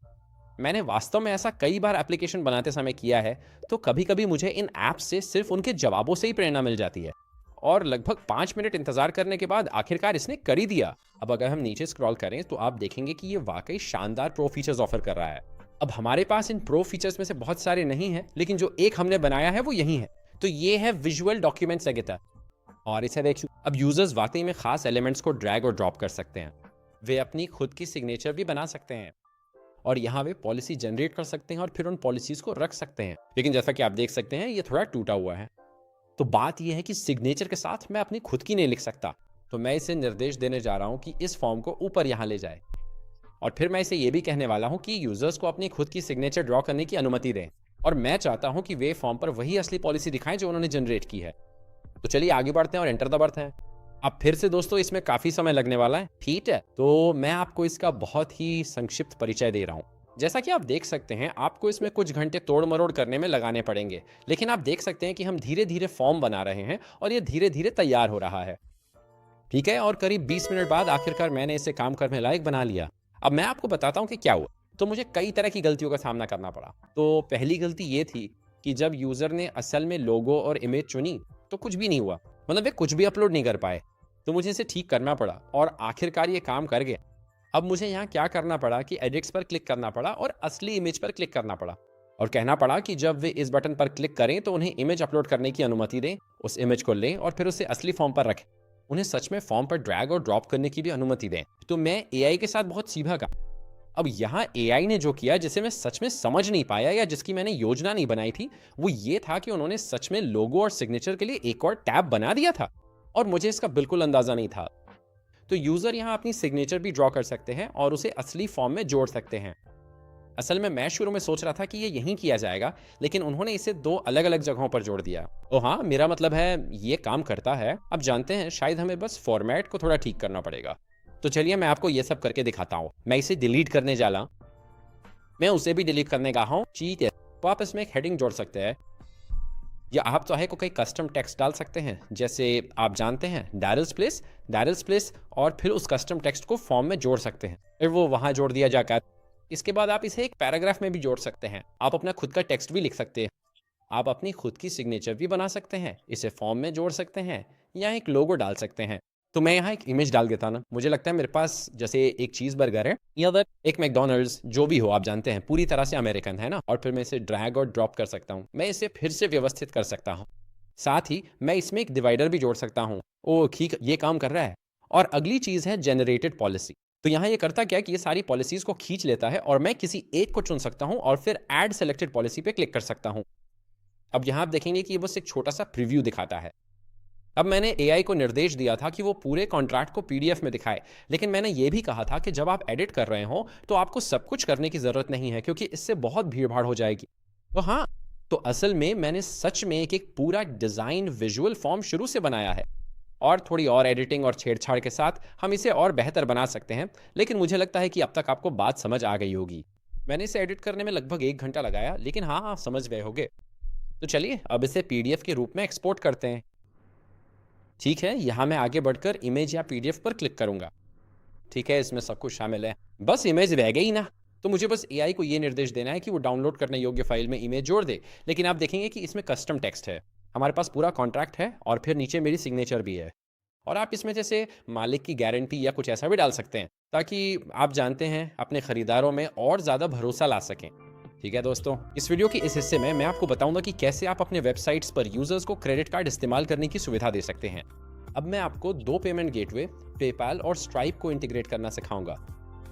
मैंने वास्तव में ऐसा कई बार एप्लीकेशन बनाते समय किया है, तो कभी-कभी मुझे इन ऐप्स से सिर्फ उनके जवाबों से ही प्रेरणा मिल जाती है। और लगभग 5 मिनट इंतजार करने के बाद आखिरकार इसने कर ही दिया। अब अगर हम नीचे स्क्रॉल करें तो आप देखेंगे कि ये वाकई शानदार प्रो फीचर्स ऑफर कर रहा है। अब हमारे पास इन प्रो फीचर्स में से बहुत सारे नहीं हैं, लेकिन जो एक हमने बनाया है वो यही है। तो ये है विजुअल डॉक्यूमेंट्स एडिटर और इसे देखिए। अब यूजर्स वाकई में खास एलिमेंट्स को ड्रैग और ड्रॉप कर सकते हैं। वे अपनी खुद की सिग्नेचर भी बना सकते हैं और यहाँ वे पॉलिसी जनरेट कर सकते हैं और फिर उन पॉलिसीज को रख सकते हैं। लेकिन जैसा कि आप देख सकते हैं, ये थोड़ा टूटा हुआ है। तो बात यह है कि सिग्नेचर के साथ मैं अपनी खुद की नहीं लिख सकता। तो मैं इसे निर्देश देने जा रहा हूँ कि इस फॉर्म को ऊपर यहाँ ले जाए और फिर मैं इसे ये भी कहने वाला हूँ कि यूजर्स को अपनी खुद की सिग्नेचर ड्रॉ करने की अनुमति दें और मैं चाहता हूँ कि वे फॉर्म पर वही असली पॉलिसी दिखाएं जो उन्होंने जनरेट की है। तो चलिए आगे बढ़ते हैं और एंटर दबाते हैं। अब फिर से दोस्तों इसमें काफ़ी समय लगने वाला है, ठीक है? तो मैं आपको इसका बहुत ही संक्षिप्त परिचय दे रहा हूँ। जैसा कि आप देख सकते हैं, आपको इसमें कुछ घंटे तोड़-मरोड़ करने में लगाने पड़ेंगे। लेकिन आप देख सकते हैं कि हम धीरे-धीरे फॉर्म बना रहे हैं और ये धीरे-धीरे तैयार हो रहा है। ठीक है? और करीब 20 मिनट बाद आखिरकार मैंने इसे काम करने लायक बना लिया। अब मैं आपको बताता हूँ कि क्या हुआ। तो मुझे कई तरह की गलतियों का सामना करना पड़ा। तो पहली गलती ये थी कि जब यूज़र ने असल में लोगो और इमेज चुनी, तो कुछ भी नहीं हुआ। मतलब वे कुछ भी अपलोड नहीं कर पाए। तो मुझे इसे ठीक करना पड़ा और आखिरकार ये काम कर गया। अब मुझे यहाँ क्या करना पड़ा कि एडिट्स पर क्लिक करना पड़ा और असली इमेज पर क्लिक करना पड़ा और कहना पड़ा कि जब वे इस बटन पर क्लिक करें तो उन्हें इमेज अपलोड करने की अनुमति दें, उस इमेज को लें और फिर उसे असली फॉर्म पर रखें। उन्हें सच में फॉर्म पर ड्रैग और ड्रॉप करने की भी अनुमति दें। तो मैं एआई के साथ बहुत सीधा काम। अब यहाँ एआई ने जो किया, जिसे मैं सच में समझ नहीं पाया या जिसकी मैंने योजना नहीं बनाई थी, वो ये था कि उन्होंने सच में लोगो और सिग्नेचर के लिए एक और टैब बना दिया था और मुझे इसका बिल्कुल अंदाजा नहीं था। तो यूज़र यहाँ अपनी सिग्नेचर भी ड्रॉ कर सकते हैं और उसे असली फॉर्म में जोड़ सकते हैं। असल में मैं शुरू में सोच रहा था कि ये यहीं किया जाएगा, लेकिन उन्होंने इसे 2 अलग-अलग जगहों पर जोड़ दिया। तो हाँ, मेरा मतलब है ये काम करता है। अब जानते हैं, शायद हमें बस फॉर्मेट को थोड़ा ठीक करना पड़ेगा। तो चलिए मैं आपको ये सब करके दिखाता हूँ। मैं इसे डिलीट करने जा रहा हूँ। मैं उसे भी डिलीट करने का हूँ। ठीक है। तो आप इसमें एक हेडिंग जोड़ सकते हैं या आप चाहे को कई कस्टम टेक्स्ट डाल सकते हैं, जैसे आप जानते हैं डैरिल्स प्लेस और फिर उस कस्टम टेक्स्ट को फॉर्म में जोड़ सकते हैं। फिर वो वहाँ जोड़ दिया जाकर इसके बाद आप इसे एक पैराग्राफ में भी जोड़ सकते हैं। आप अपना खुद का टेक्स्ट भी लिख सकते हैं। आप अपनी खुद की सिग्नेचर भी बना सकते हैं, इसे फॉर्म में जोड़ सकते हैं या एक लोगो डाल सकते हैं। तो मैं यहाँ एक इमेज डाल देता ना। मुझे लगता है मेरे पास जैसे एक चीज़ बर्गर है या फिर एक मैकडॉनल्ड्स, जो भी हो आप जानते हैं, पूरी तरह से अमेरिकन है ना। और फिर मैं इसे ड्रैग और ड्रॉप कर सकता हूँ। मैं इसे फिर से व्यवस्थित कर सकता हूँ। साथ ही मैं इसमें एक डिवाइडर भी जोड़ सकता हूँ। ओ ठीक, ये काम कर रहा है। और अगली चीज़ है जनरेटेड पॉलिसी। तो यहाँ ये करता क्या है कि ये सारी पॉलिसीज़ को खींच लेता है और मैं किसी एक को चुन सकता हूँ और फिर ऐड सेलेक्टेड पॉलिसी पे क्लिक कर सकता हूँ। अब यहाँ आप देखेंगे कि ये बस एक छोटा सा प्रीव्यू दिखाता है। अब मैंने एआई को निर्देश दिया था कि वो पूरे कॉन्ट्रैक्ट को पीडीएफ में दिखाए, लेकिन मैंने ये भी कहा था कि जब आप एडिट कर रहे हो तो आपको सब कुछ करने की ज़रूरत नहीं है, क्योंकि इससे बहुत भीड़-भाड़ हो जाएगी। तो हाँ, तो असल में मैंने सच में एक पूरा डिज़ाइन विजुअल फॉर्म शुरू से बनाया है और थोड़ी और एडिटिंग और छेड़छाड़ के साथ हम इसे और बेहतर बना सकते हैं, लेकिन मुझे लगता है कि अब तक आपको बात समझ आ गई होगी। मैंने इसे एडिट करने में लगभग 1 घंटा लगाया, लेकिन हाँ, आप समझ गए होंगे। तो चलिए अब इसे पीडीएफ के रूप में एक्सपोर्ट करते हैं। ठीक है, यहाँ मैं आगे बढ़कर इमेज या पीडीएफ पर क्लिक करूँगा। ठीक है, इसमें सब कुछ शामिल है। बस इमेज रह गई ना, तो मुझे बस एआई को ये निर्देश देना है कि वो डाउनलोड करने योग्य फ़ाइल में इमेज जोड़ दे। लेकिन आप देखेंगे कि इसमें कस्टम टेक्स्ट है। हमारे पास पूरा कॉन्ट्रैक्ट है और फिर नीचे मेरी सिग्नेचर भी है। और आप इसमें जैसे मालिक की गारंटी या कुछ ऐसा भी डाल सकते हैं, ताकि आप जानते हैं अपने खरीदारों में और ज़्यादा भरोसा ला सकें। ठीक है दोस्तों, इस वीडियो के इस हिस्से में मैं आपको बताऊंगा कि कैसे आप अपने वेबसाइट्स पर यूजर्स को क्रेडिट कार्ड इस्तेमाल करने की सुविधा दे सकते हैं। अब मैं आपको 2 पेमेंट गेटवे, पेपाल और स्ट्राइप को इंटीग्रेट करना सिखाऊंगा।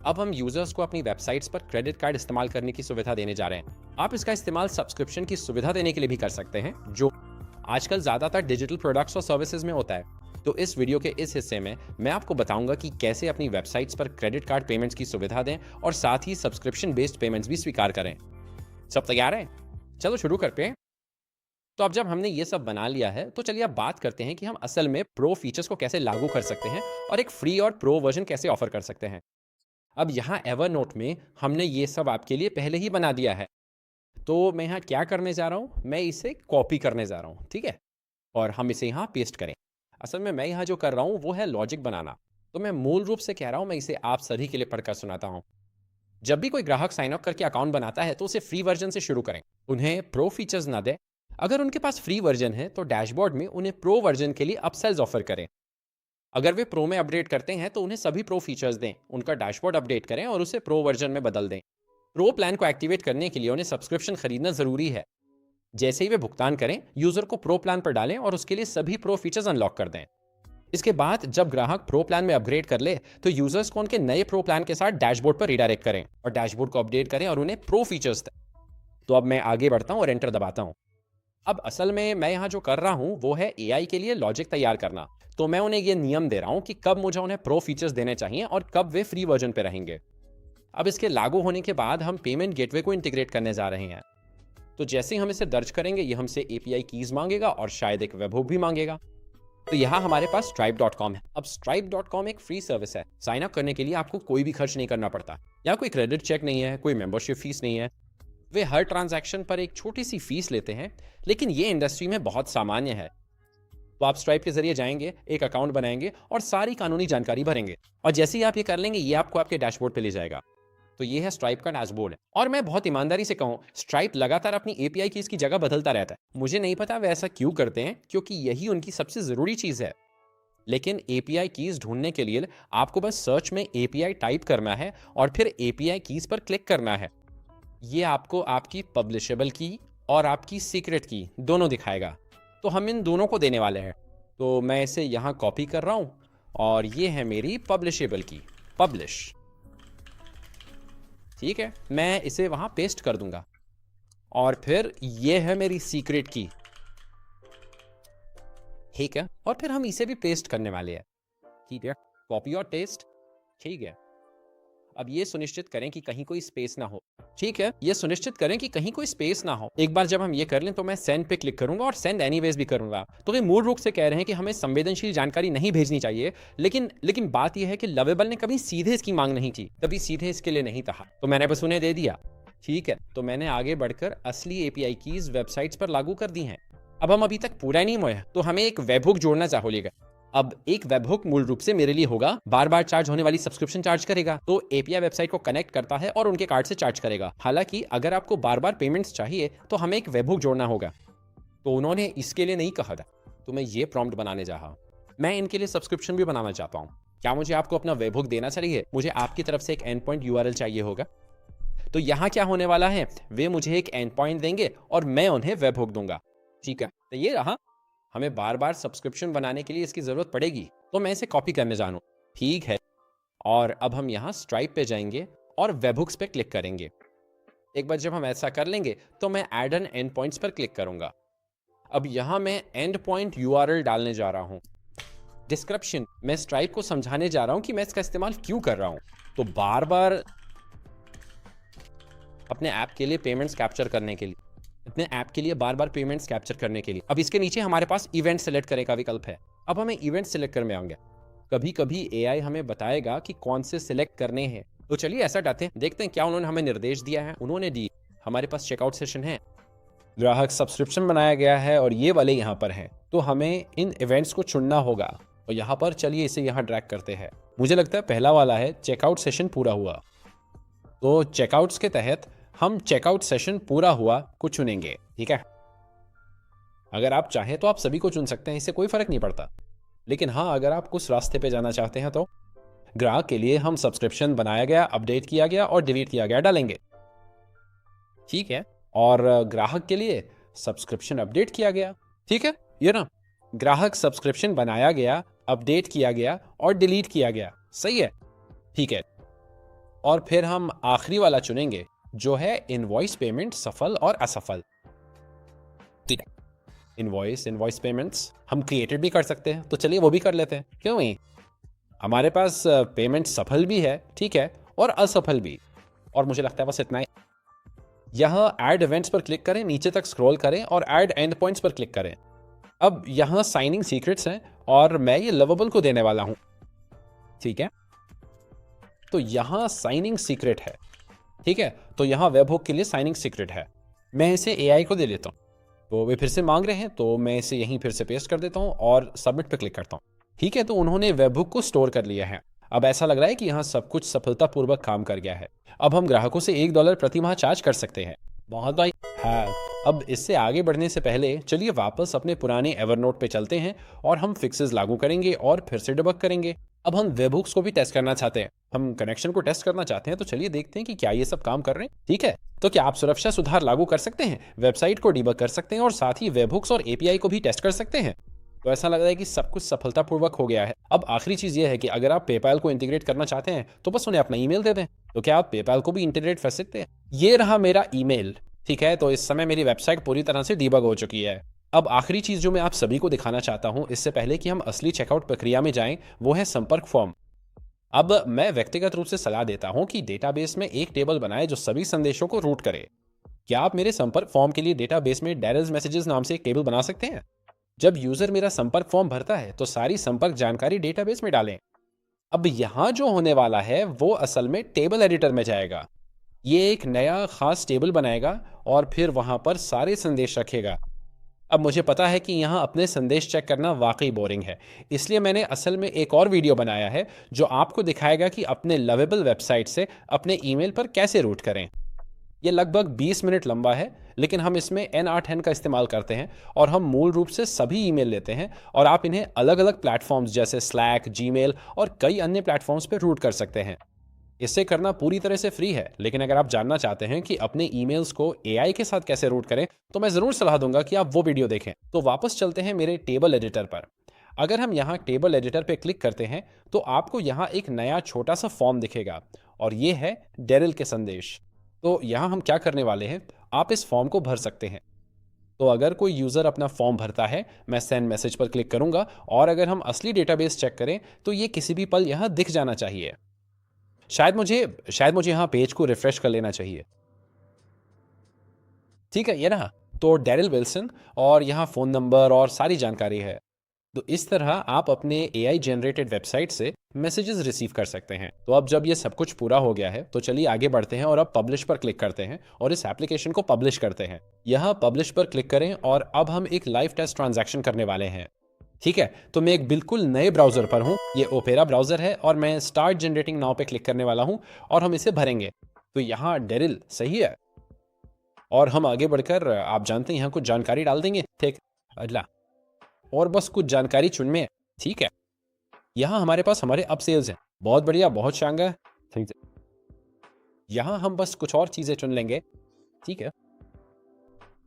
अब हम यूजर्स को अपनी वेबसाइट्स पर क्रेडिट कार्ड इस्तेमाल करने की सुविधा देने जा रहे हैं। आप इसका इस्तेमाल सब्सक्रिप्शन की सुविधा देने के लिए भी कर सकते हैं, जो आजकल ज़्यादातर डिजिटल प्रोडक्ट्स और सर्विसेज में होता है। तो इस वीडियो के इस हिस्से में मैं आपको बताऊंगा कि कैसे अपनी वेबसाइट्स पर क्रेडिट कार्ड पेमेंट्स की सुविधा दें और साथ ही सब्सक्रिप्शन बेस्ड पेमेंट्स भी स्वीकार करें। सब तैयार है? चलो शुरू करते हैं। तो अब जब हमने ये सब बना लिया है, तो चलिए अब बात करते हैं कि हम असल में प्रो फीचर्स को कैसे लागू कर सकते हैं और एक फ्री और प्रो वर्जन कैसे ऑफर कर सकते हैं। अब यहाँ एवरनोट में हमने ये सब आपके लिए पहले ही बना दिया है। तो मैं यहाँ क्या करने जा रहा हूँ, मैं इसे कॉपी करने जा रहा हूँ, ठीक है? और हम इसे यहाँ पेस्ट करें। असल में मैं यहाँ जो कर रहा हूँ वो है लॉजिक बनाना। तो मैं मूल रूप से कह रहा हूँ, मैं इसे आप सभी के लिए पढ़कर सुनाता हूँ। जब भी कोई ग्राहक साइन अप करके अकाउंट बनाता है तो उसे फ्री वर्जन से शुरू करें, उन्हें प्रो फीचर्स ना दें। अगर उनके पास फ्री वर्जन है तो डैशबोर्ड में उन्हें प्रो वर्जन के लिए अपसेल्स ऑफर करें। अगर वे प्रो में अपडेट करते हैं तो उन्हें सभी प्रो फीचर्स दें, उनका डैशबोर्ड अपडेट करें और उसे प्रो वर्जन में बदल दें। प्रो प्लान को एक्टिवेट करने के लिए उन्हें सब्सक्रिप्शन खरीदना जरूरी है। जैसे ही वे भुगतान करें, यूजर को प्रो प्लान पर डालें और उसके लिए सभी प्रो फीचर्स अनलॉक कर दें। इसके बाद जब ग्राहक प्रो प्लान में अपग्रेड कर ले तो यूजर्स को उनके नए प्रो प्लान के साथ डैशबोर्ड पर रिडायरेक्ट करें और डैशबोर्ड को अपडेट करें और उन्हें प्रो फीचर्स दें। तो अब मैं आगे बढ़ता हूं और एंटर दबाता हूं। अब असल में मैं यहां जो कर रहा हूं वो है एआई के लिए लॉजिक तैयार करना। तो मैं उन्हें ये नियम दे रहा हूं कि कब मुझे उन्हें प्रो फीचर्स देने चाहिए और कब वे फ्री वर्जन पे रहेंगे। अब इसके लागू होने के बाद हम पेमेंट गेटवे को इंटीग्रेट करने जा रहे हैं। तो जैसे ही हम इसे दर्ज करेंगे, ये हमसे एपीआई कीज मांगेगा और शायद एक वेबहुक भी मांगेगा। तो यहाँ हमारे पास stripe.com है। अब stripe.com एक फ्री सर्विस है। साइन अप करने के लिए आपको कोई भी खर्च नहीं करना पड़ता। यहाँ कोई क्रेडिट चेक नहीं है, कोई मेंबरशिप फीस नहीं है। वे हर ट्रांजैक्शन पर एक छोटी सी फीस लेते हैं, लेकिन ये इंडस्ट्री में बहुत सामान्य है। तो आप स्ट्राइप के जरिए जाएंगे, एक अकाउंट बनाएंगे और सारी कानूनी जानकारी भरेंगे, और जैसे ही आप ये कर लेंगे, ये आपको आपके डैशबोर्ड पे ले जाएगा। तो ये है स्ट्राइप का डैशबोर्ड। और मैं बहुत ईमानदारी से कहूँ, स्ट्राइप लगातार अपनी एपीआई की इसकी जगह बदलता रहता है। मुझे नहीं पता वे ऐसा क्यों करते हैं, क्योंकि यही उनकी सबसे ज़रूरी चीज़ है। लेकिन एपीआई कीज़ ढूंढने के लिए आपको बस सर्च में एपीआई टाइप करना है और फिर एपीआई कीज़ पर क्लिक करना है। ये आपको आपकी पब्लिशेबल की और आपकी सीक्रेट की दोनों दिखाएगा। तो हम इन दोनों को देने वाले हैं। तो मैं इसे यहाँ कॉपी कर रहा हूँ और ये है मेरी पब्लिशेबल की, पब्लिश। ठीक है, मैं इसे वहाँ पेस्ट कर दूंगा और फिर ये है मेरी सीक्रेट की। ठीक है, और फिर हम इसे भी पेस्ट करने वाले हैं। ठीक है, कॉपी और पेस्ट। ठीक है, अब ये सुनिश्चित करें कि कहीं कोई स्पेस ना हो। ठीक है, ये सुनिश्चित करें कि कहीं कोई स्पेस ना हो। एक बार जब हम ये कर लें तो मैं सेंड पे क्लिक करूंगा और सेंड एनीवेज भी करूंगा। तो वे मूल रूप से कह रहे हैं कि हमें संवेदनशील जानकारी नहीं भेजनी चाहिए, लेकिन बात यह है कि लवेबल ने कभी सीधे इसकी मांग नहीं की, कभी सीधे इसके लिए नहीं कहा, तो मैंने बस उन्हें दे दिया। ठीक है, तो मैंने आगे बढ़कर असली एपीआई कीज वेबसाइट्स पर लागू कर दी हैं। अब हम अभी तक पूरा नहीं हुए, तो हमें एक वेबहुक जोड़ना चाहिएगा। अब एक वेबहुक मूल रूप से मेरे लिए होगा, बार बार चार्ज होने वाली सब्सक्रिप्शन चार्ज करेगा, तो एपीआई वेबसाइट को कनेक्ट करता है और उनके कार्ड से चार्ज करेगा। हालांकि अगर आपको बार बार पेमेंट्स चाहिए तो हमें एक वेबहुक जोड़ना होगा। तो उन्होंने इसके लिए नहीं कहा था, तो मैं ये प्रॉम्प्ट बनाने जा रहा हूँ। मैं इनके लिए सब्सक्रिप्शन भी बनाना चाहता हूँ। क्या मुझे आपको अपना वेबहुक देना चाहिए? मुझे आपकी तरफ से एक एंड पॉइंट यूआरएल चाहिए होगा। तो यहाँ क्या होने वाला है, वे मुझे एक एंड पॉइंट देंगे और मैं उन्हें वेबहुक दूंगा। ठीक है, तो ये रहा। हमें बार बार सब्सक्रिप्शन बनाने के लिए इसकी ज़रूरत पड़ेगी, तो मैं इसे कॉपी करने जानूँ। ठीक है, और अब हम यहाँ स्ट्राइप पे जाएंगे और वेबहुक्स पे क्लिक करेंगे। एक बार जब हम ऐसा कर लेंगे तो मैं ऐड एन एंड पॉइंट्स पर क्लिक करूँगा। अब यहाँ मैं एंड पॉइंट URL डालने जा रहा हूँ। डिस्क्रिप्शन, मैं स्ट्राइप को समझाने जा रहा हूँ कि मैं इसका इस्तेमाल क्यों कर रहा हूँ। तो बार बार अपने ऐप के लिए पेमेंट्स कैप्चर करने के लिए, अपने ऐप के लिए बार बार पेमेंट्स कैप्चर करने के लिए अब इसके नीचे हमारे पास इवेंट सेलेक्ट करने का विकल्प है। अब हमें इवेंट सेलेक्ट करने होंगे। कभी कभी AI हमें बताएगा कि कौन से सिलेक्ट करने हैं, तो चलिए ऐसा डालते हैं, देखते हैं क्या उन्होंने हमें निर्देश दिया है। उन्होंने दी, हमारे पास चेकआउट सेशन है, ग्राहक सब्सक्रिप्शन बनाया गया है और ये वाले यहाँ पर हैं। तो हमें इन इवेंट्स को चुनना होगा और यहाँ पर चलिए इसे यहाँ ड्रैग करते हैं। मुझे लगता है पहला वाला है चेकआउट सेशन पूरा हुआ, तो चेकआउट्स के तहत हम चेकआउट सेशन पूरा हुआ को चुनेंगे। ठीक है, अगर आप चाहें तो आप सभी को चुन सकते हैं, इससे कोई फर्क नहीं पड़ता। लेकिन हाँ, अगर आप कुछ रास्ते पे जाना चाहते हैं तो ग्राहक के लिए हम सब्सक्रिप्शन बनाया गया, अपडेट किया गया और डिलीट किया गया डालेंगे। ठीक है, और ग्राहक के लिए सब्सक्रिप्शन अपडेट किया गया। ठीक है, ये ना, ग्राहक सब्सक्रिप्शन बनाया गया, अपडेट किया गया और डिलीट किया गया। सही है, ठीक है। और फिर हम आखिरी वाला चुनेंगे जो है इनवॉइस पेमेंट सफल और असफल। ठीक है, इनवॉइस पेमेंट्स हम क्रिएटेड भी कर सकते हैं, तो चलिए वो भी कर लेते हैं, क्यों नहीं। हमारे पास पेमेंट सफल भी है, ठीक है, और असफल भी, और मुझे लगता है बस इतना ही। यहाँ ऐड इवेंट्स पर क्लिक करें, नीचे तक स्क्रॉल करें और ऐड एंड पॉइंट्स पर क्लिक करें। अब यहाँ साइनिंग सीक्रेट्स हैं और मैं ये लवेबल को देने वाला हूँ। ठीक है, तो यहाँ साइनिंग सीक्रेट है। ठीक है, तो यहाँ वेबहुक के लिए साइनिंग सीक्रेट है, मैं इसे AI को दे देता हूँ। तो वे फिर से मांग रहे हैं, तो मैं इसे यहीं फिर से पेस्ट कर देता हूँ और सबमिट पे क्लिक करता हूँ। ठीक है, तो उन्होंने वेबहुक को स्टोर कर लिया है। अब ऐसा लग रहा है कि यहाँ सब कुछ सफलतापूर्वक काम कर गया है। अब हम ग्राहकों से $1 प्रति माह चार्ज कर सकते हैं। बहुत भाई, हाँ। अब इससे आगे बढ़ने से पहले चलिए वापस अपने पुराने एवरनोट पे चलते हैं और हम फिक्सेस लागू करेंगे और फिर से डिबग करेंगे। अब हम वेबहुक्स को भी टेस्ट करना चाहते हैं, हम कनेक्शन को टेस्ट करना चाहते हैं, तो चलिए देखते हैं कि क्या ये सब काम कर रहे हैं। ठीक है, तो क्या आप सुरक्षा सुधार लागू कर सकते हैं, वेबसाइट को डिबग कर सकते हैं और साथ ही वेबहुक्स और API को भी टेस्ट कर सकते हैं। तो ऐसा लग रहा है कि सब कुछ सफलतापूर्वक हो गया है। अब आखिरी चीज ये है कि अगर आप पेपैल को इंटीग्रेट करना चाहते हैं तो बस उन्हें अपना ईमेल दे दें। तो क्या आप पेपैल को भी इंटीग्रेट कर सकते हैं? ये रहा मेरा ईमेल। ठीक है, तो इस समय मेरी वेबसाइट पूरी तरह से डिबग हो चुकी है। अब आखिरी चीज जो मैं आप सभी को दिखाना चाहता हूं, इससे पहले कि हम असली चेकआउट प्रक्रिया में जाएं, वो है संपर्क फॉर्म। अब मैं व्यक्तिगत रूप से सलाह देता हूं कि डेटाबेस में एक टेबल बनाएं जो सभी संदेशों को रूट करे। क्या आप मेरे संपर्क फॉर्म के लिए डेटाबेस में डैरल्स मैसेजेस नाम से एक टेबल बना सकते हैं? जब यूजर मेरा संपर्क फॉर्म भरता है तो सारी संपर्क जानकारी डेटाबेस में डालें। अब यहां जो होने वाला है वो असल में टेबल एडिटर में जाएगा। ये एक नया खास टेबल बनाएगा और फिर वहां पर सारे संदेश रखेगा। अब मुझे पता है कि यहाँ अपने संदेश चेक करना वाकई बोरिंग है, इसलिए मैंने असल में एक और वीडियो बनाया है जो आपको दिखाएगा कि अपने लवेबल वेबसाइट से अपने ईमेल पर कैसे रूट करें। ये लगभग 20 मिनट लंबा है, लेकिन हम इसमें N8N का इस्तेमाल करते हैं और हम मूल रूप से सभी ईमेल लेते हैं और आप इन्हें अलग अलग प्लेटफॉर्म्स जैसे स्लैक, जीमेल और कई अन्य प्लेटफॉर्म्स पर रूट कर सकते हैं। इसे करना पूरी तरह से फ्री है, लेकिन अगर आप जानना चाहते हैं कि अपने ईमेल्स को AI के साथ कैसे रूट करें तो मैं ज़रूर सलाह दूंगा कि आप वो वीडियो देखें। तो वापस चलते हैं मेरे टेबल एडिटर पर। अगर हम यहाँ टेबल एडिटर पर क्लिक करते हैं तो आपको यहाँ एक नया छोटा सा फॉर्म दिखेगा और ये है डेरिल के संदेश। तो यहाँ हम क्या करने वाले हैं, आप इस फॉर्म को भर सकते हैं। तो अगर कोई यूज़र अपना फॉर्म भरता है, मैं सेंड मैसेज पर क्लिक करूंगा और अगर हम असली डेटाबेस चेक करें तो ये किसी भी पल यहाँ दिख जाना चाहिए। शायद मुझे यहाँ पेज को रिफ्रेश कर लेना चाहिए। ठीक है, ये ना, तो डेरिल विल्सन और यहाँ फ़ोन नंबर और सारी जानकारी है। तो इस तरह आप अपने AI जनरेटेड वेबसाइट से मैसेजेस रिसीव कर सकते हैं। तो अब जब ये सब कुछ पूरा हो गया है तो चलिए आगे बढ़ते हैं और अब पब्लिश पर क्लिक करते हैं और इस एप्लीकेशन को पब्लिश करते हैं। यहाँ पब्लिश पर क्लिक करें और अब हम एक लाइव टेस्ट ट्रांजैक्शन करने वाले हैं। ठीक है, तो मैं एक बिल्कुल नए ब्राउजर पर हूँ, ये ओपेरा ब्राउजर है और मैं स्टार्ट जनरेटिंग नाउ पे क्लिक करने वाला हूँ और हम इसे भरेंगे। तो यहाँ डेरिल सही है और हम आगे बढ़कर आप जानते हैं यहाँ कुछ जानकारी डाल देंगे। ठीक, अगला और बस कुछ जानकारी चुननी है। ठीक है, यहाँ हमारे पास हमारे अप सेल्स हैं, बहुत बढ़िया, बहुत शानदार। ठीक है, यहाँ हम बस कुछ और चीज़ें चुन लेंगे। ठीक है,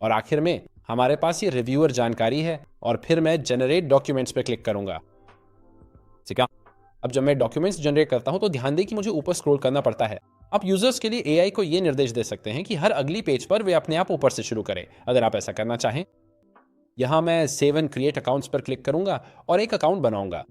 और आखिर में हमारे पास ये रिव्यूअर जानकारी है और फिर मैं जनरेट डॉक्यूमेंट्स पे क्लिक करूंगा। ठीक है, अब जब मैं डॉक्यूमेंट्स जनरेट करता हूं तो ध्यान दें कि मुझे ऊपर स्क्रॉल करना पड़ता है। आप यूजर्स के लिए एआई को ये निर्देश दे सकते हैं कि हर अगली पेज पर वे अपने आप ऊपर से शुरू करें, अगर आप ऐसा करना चाहें। यहां मैं सेव एंड क्रिएट अकाउंट्स पर क्लिक करूंगा और एक अकाउंट बनाऊंगा।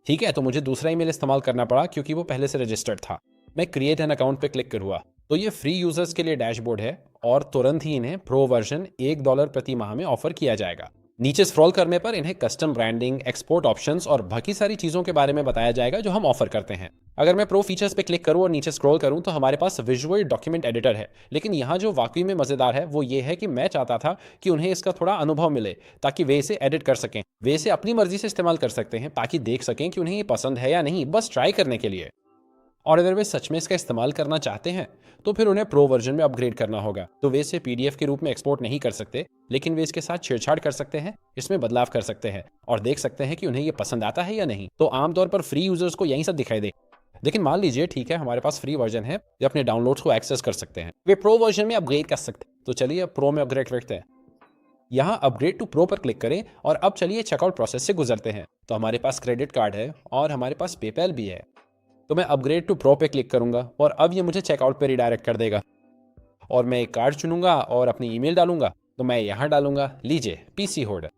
ठीक है, तो मुझे दूसरा ईमेल इस्तेमाल करना पड़ा क्योंकि वो पहले से रजिस्टर्ड था। मैं क्रिएट एन अकाउंट पे क्लिक करूंगा तो ये फ्री यूजर्स के लिए डैशबोर्ड है और तुरंत ही इन्हें प्रो वर्जन $1 प्रति माह में ऑफर किया जाएगा। नीचे स्क्रॉल करने पर इन्हें कस्टम ब्रांडिंग, एक्सपोर्ट ऑप्शंस और बाकी सारी चीजों के बारे में बताया जाएगा जो हम ऑफर करते हैं। अगर मैं प्रो फीचर्स पे क्लिक करूं और नीचे स्क्रॉल करूं तो हमारे पास विजुअल डॉक्यूमेंट एडिटर है, लेकिन यहाँ जो वाकई में मजेदार है वो ये है कि मैं चाहता था कि उन्हें इसका थोड़ा अनुभव मिले ताकि वे इसे एडिट कर सकें, वे इसे अपनी मर्जी से इस्तेमाल कर सकते हैं ताकि देख सकें कि उन्हें ये पसंद है या नहीं, बस ट्राई करने के लिए। और अगर वे सच में इसका इस्तेमाल करना चाहते हैं तो फिर उन्हें प्रो वर्जन में अपग्रेड करना होगा। तो वे इसे पीडीएफ के रूप में एक्सपोर्ट नहीं कर सकते, लेकिन वे इसके साथ छेड़छाड़ कर सकते हैं, इसमें बदलाव कर सकते हैं और देख सकते हैं कि उन्हें ये पसंद आता है या नहीं। तो आमतौर पर फ्री यूजर्स को यही सब दिखाई दे। लेकिन मान लीजिए ठीक है, हमारे पास फ्री वर्जन है, वे अपने डाउनलोड्स को एक्सेस कर सकते हैं, वे प्रो वर्जन में अपग्रेड कर सकते हैं। तो चलिए अब प्रो में अपग्रेड करते हैं। यहाँ अपग्रेड टू प्रो पर क्लिक करें और अब चलिए चेकआउट प्रोसेस से गुजरते हैं। तो हमारे पास क्रेडिट कार्ड है और हमारे पास पेपैल भी है। तो मैं अपग्रेड टू प्रो पे क्लिक करूंगा और अब ये मुझे चेकआउट पे रिडायरेक्ट कर देगा और मैं एक कार्ड चुनूंगा और अपनी ईमेल डालूंगा। तो मैं यहाँ डालूंगा, लीजिए पीसी होल्डर।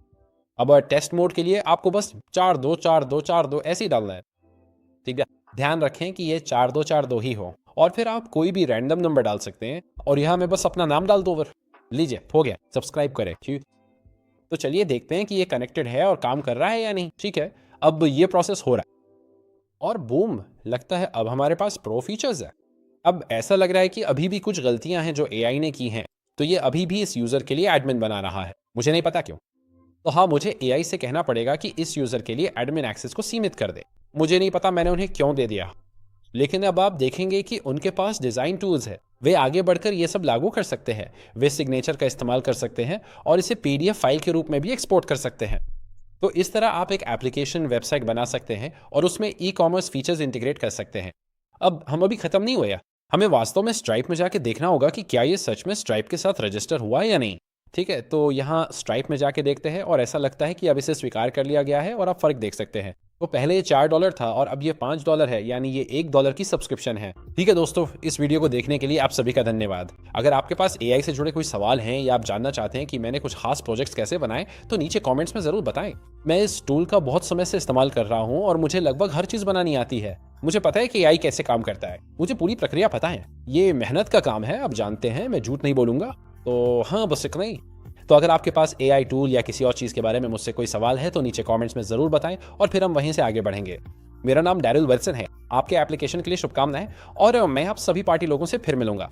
अब टेस्ट मोड के लिए आपको बस 424242 ऐसे ही डालना है। ठीक है, ध्यान रखें कि ये 4242 ही हो और फिर आप कोई भी रैंडम नंबर डाल सकते हैं और यहाँ मैं बस अपना नाम डाल दूँ ओवर। लीजिए हो गया, सब्सक्राइब करें। ठीक, तो चलिए देखते हैं कि ये कनेक्टेड है और काम कर रहा है या नहीं। ठीक है, अब ये प्रोसेस हो रहा है और बूम, लगता है अब हमारे पास प्रो फीचर्स है। अब ऐसा लग रहा है कि अभी भी कुछ गलतियां हैं जो एआई ने की हैं, तो ये अभी भी इस यूजर के लिए एडमिन बना रहा है, मुझे नहीं पता क्यों। तो हाँ, मुझे एआई से कहना पड़ेगा कि इस यूजर के लिए एडमिन एक्सेस को सीमित कर दे। मुझे नहीं पता मैंने उन्हें क्यों दे दिया, लेकिन अब आप देखेंगे कि उनके पास डिजाइन टूल्स है, वे आगे बढ़कर ये सब लागू कर सकते हैं। वे सिग्नेचर का इस्तेमाल कर सकते हैं और इसे पीडीएफ फाइल के रूप में भी एक्सपोर्ट कर सकते हैं। तो इस तरह आप एक एप्लीकेशन वेबसाइट बना सकते हैं और उसमें ई कॉमर्स फीचर्स इंटीग्रेट कर सकते हैं। अब हम अभी खत्म नहीं हुए, हमें वास्तव में स्ट्राइप में जाके देखना होगा कि क्या ये सच में स्ट्राइप के साथ रजिस्टर हुआ या नहीं। ठीक है, तो यहाँ स्ट्राइप में जाके देखते हैं और ऐसा लगता है कि अब इसे स्वीकार कर लिया गया है और आप फर्क देख सकते हैं। तो पहले ये $4 था और अब ये $5 है, यानी ये $1 की सब्सक्रिप्शन है। ठीक है दोस्तों, इस वीडियो को देखने के लिए आप सभी का धन्यवाद। अगर आपके पास एआई से जुड़े कोई सवाल हैं या आप जानना चाहते हैं कि मैंने कुछ खास प्रोजेक्ट्स कैसे बनाए, तो नीचे कमेंट्स में जरूर बताएं। मैं इस टूल का बहुत समय से इस्तेमाल कर रहा हूँ और मुझे लगभग हर चीज बनानी आती है। मुझे पता है कि एआई कैसे काम करता है, मुझे पूरी प्रक्रिया पता है। ये मेहनत का काम है, आप जानते हैं, मैं झूठ नहीं बोलूंगा। तो हाँ, बस इतना ही। तो अगर आपके पास एआई टूल या किसी और चीज़ के बारे में मुझसे कोई सवाल है तो नीचे कमेंट्स में ज़रूर बताएं और फिर हम वहीं से आगे बढ़ेंगे। मेरा नाम डैरिल विल्सन है। आपके एप्लीकेशन के लिए शुभकामनाएं और मैं आप सभी पार्टी लोगों से फिर मिलूंगा।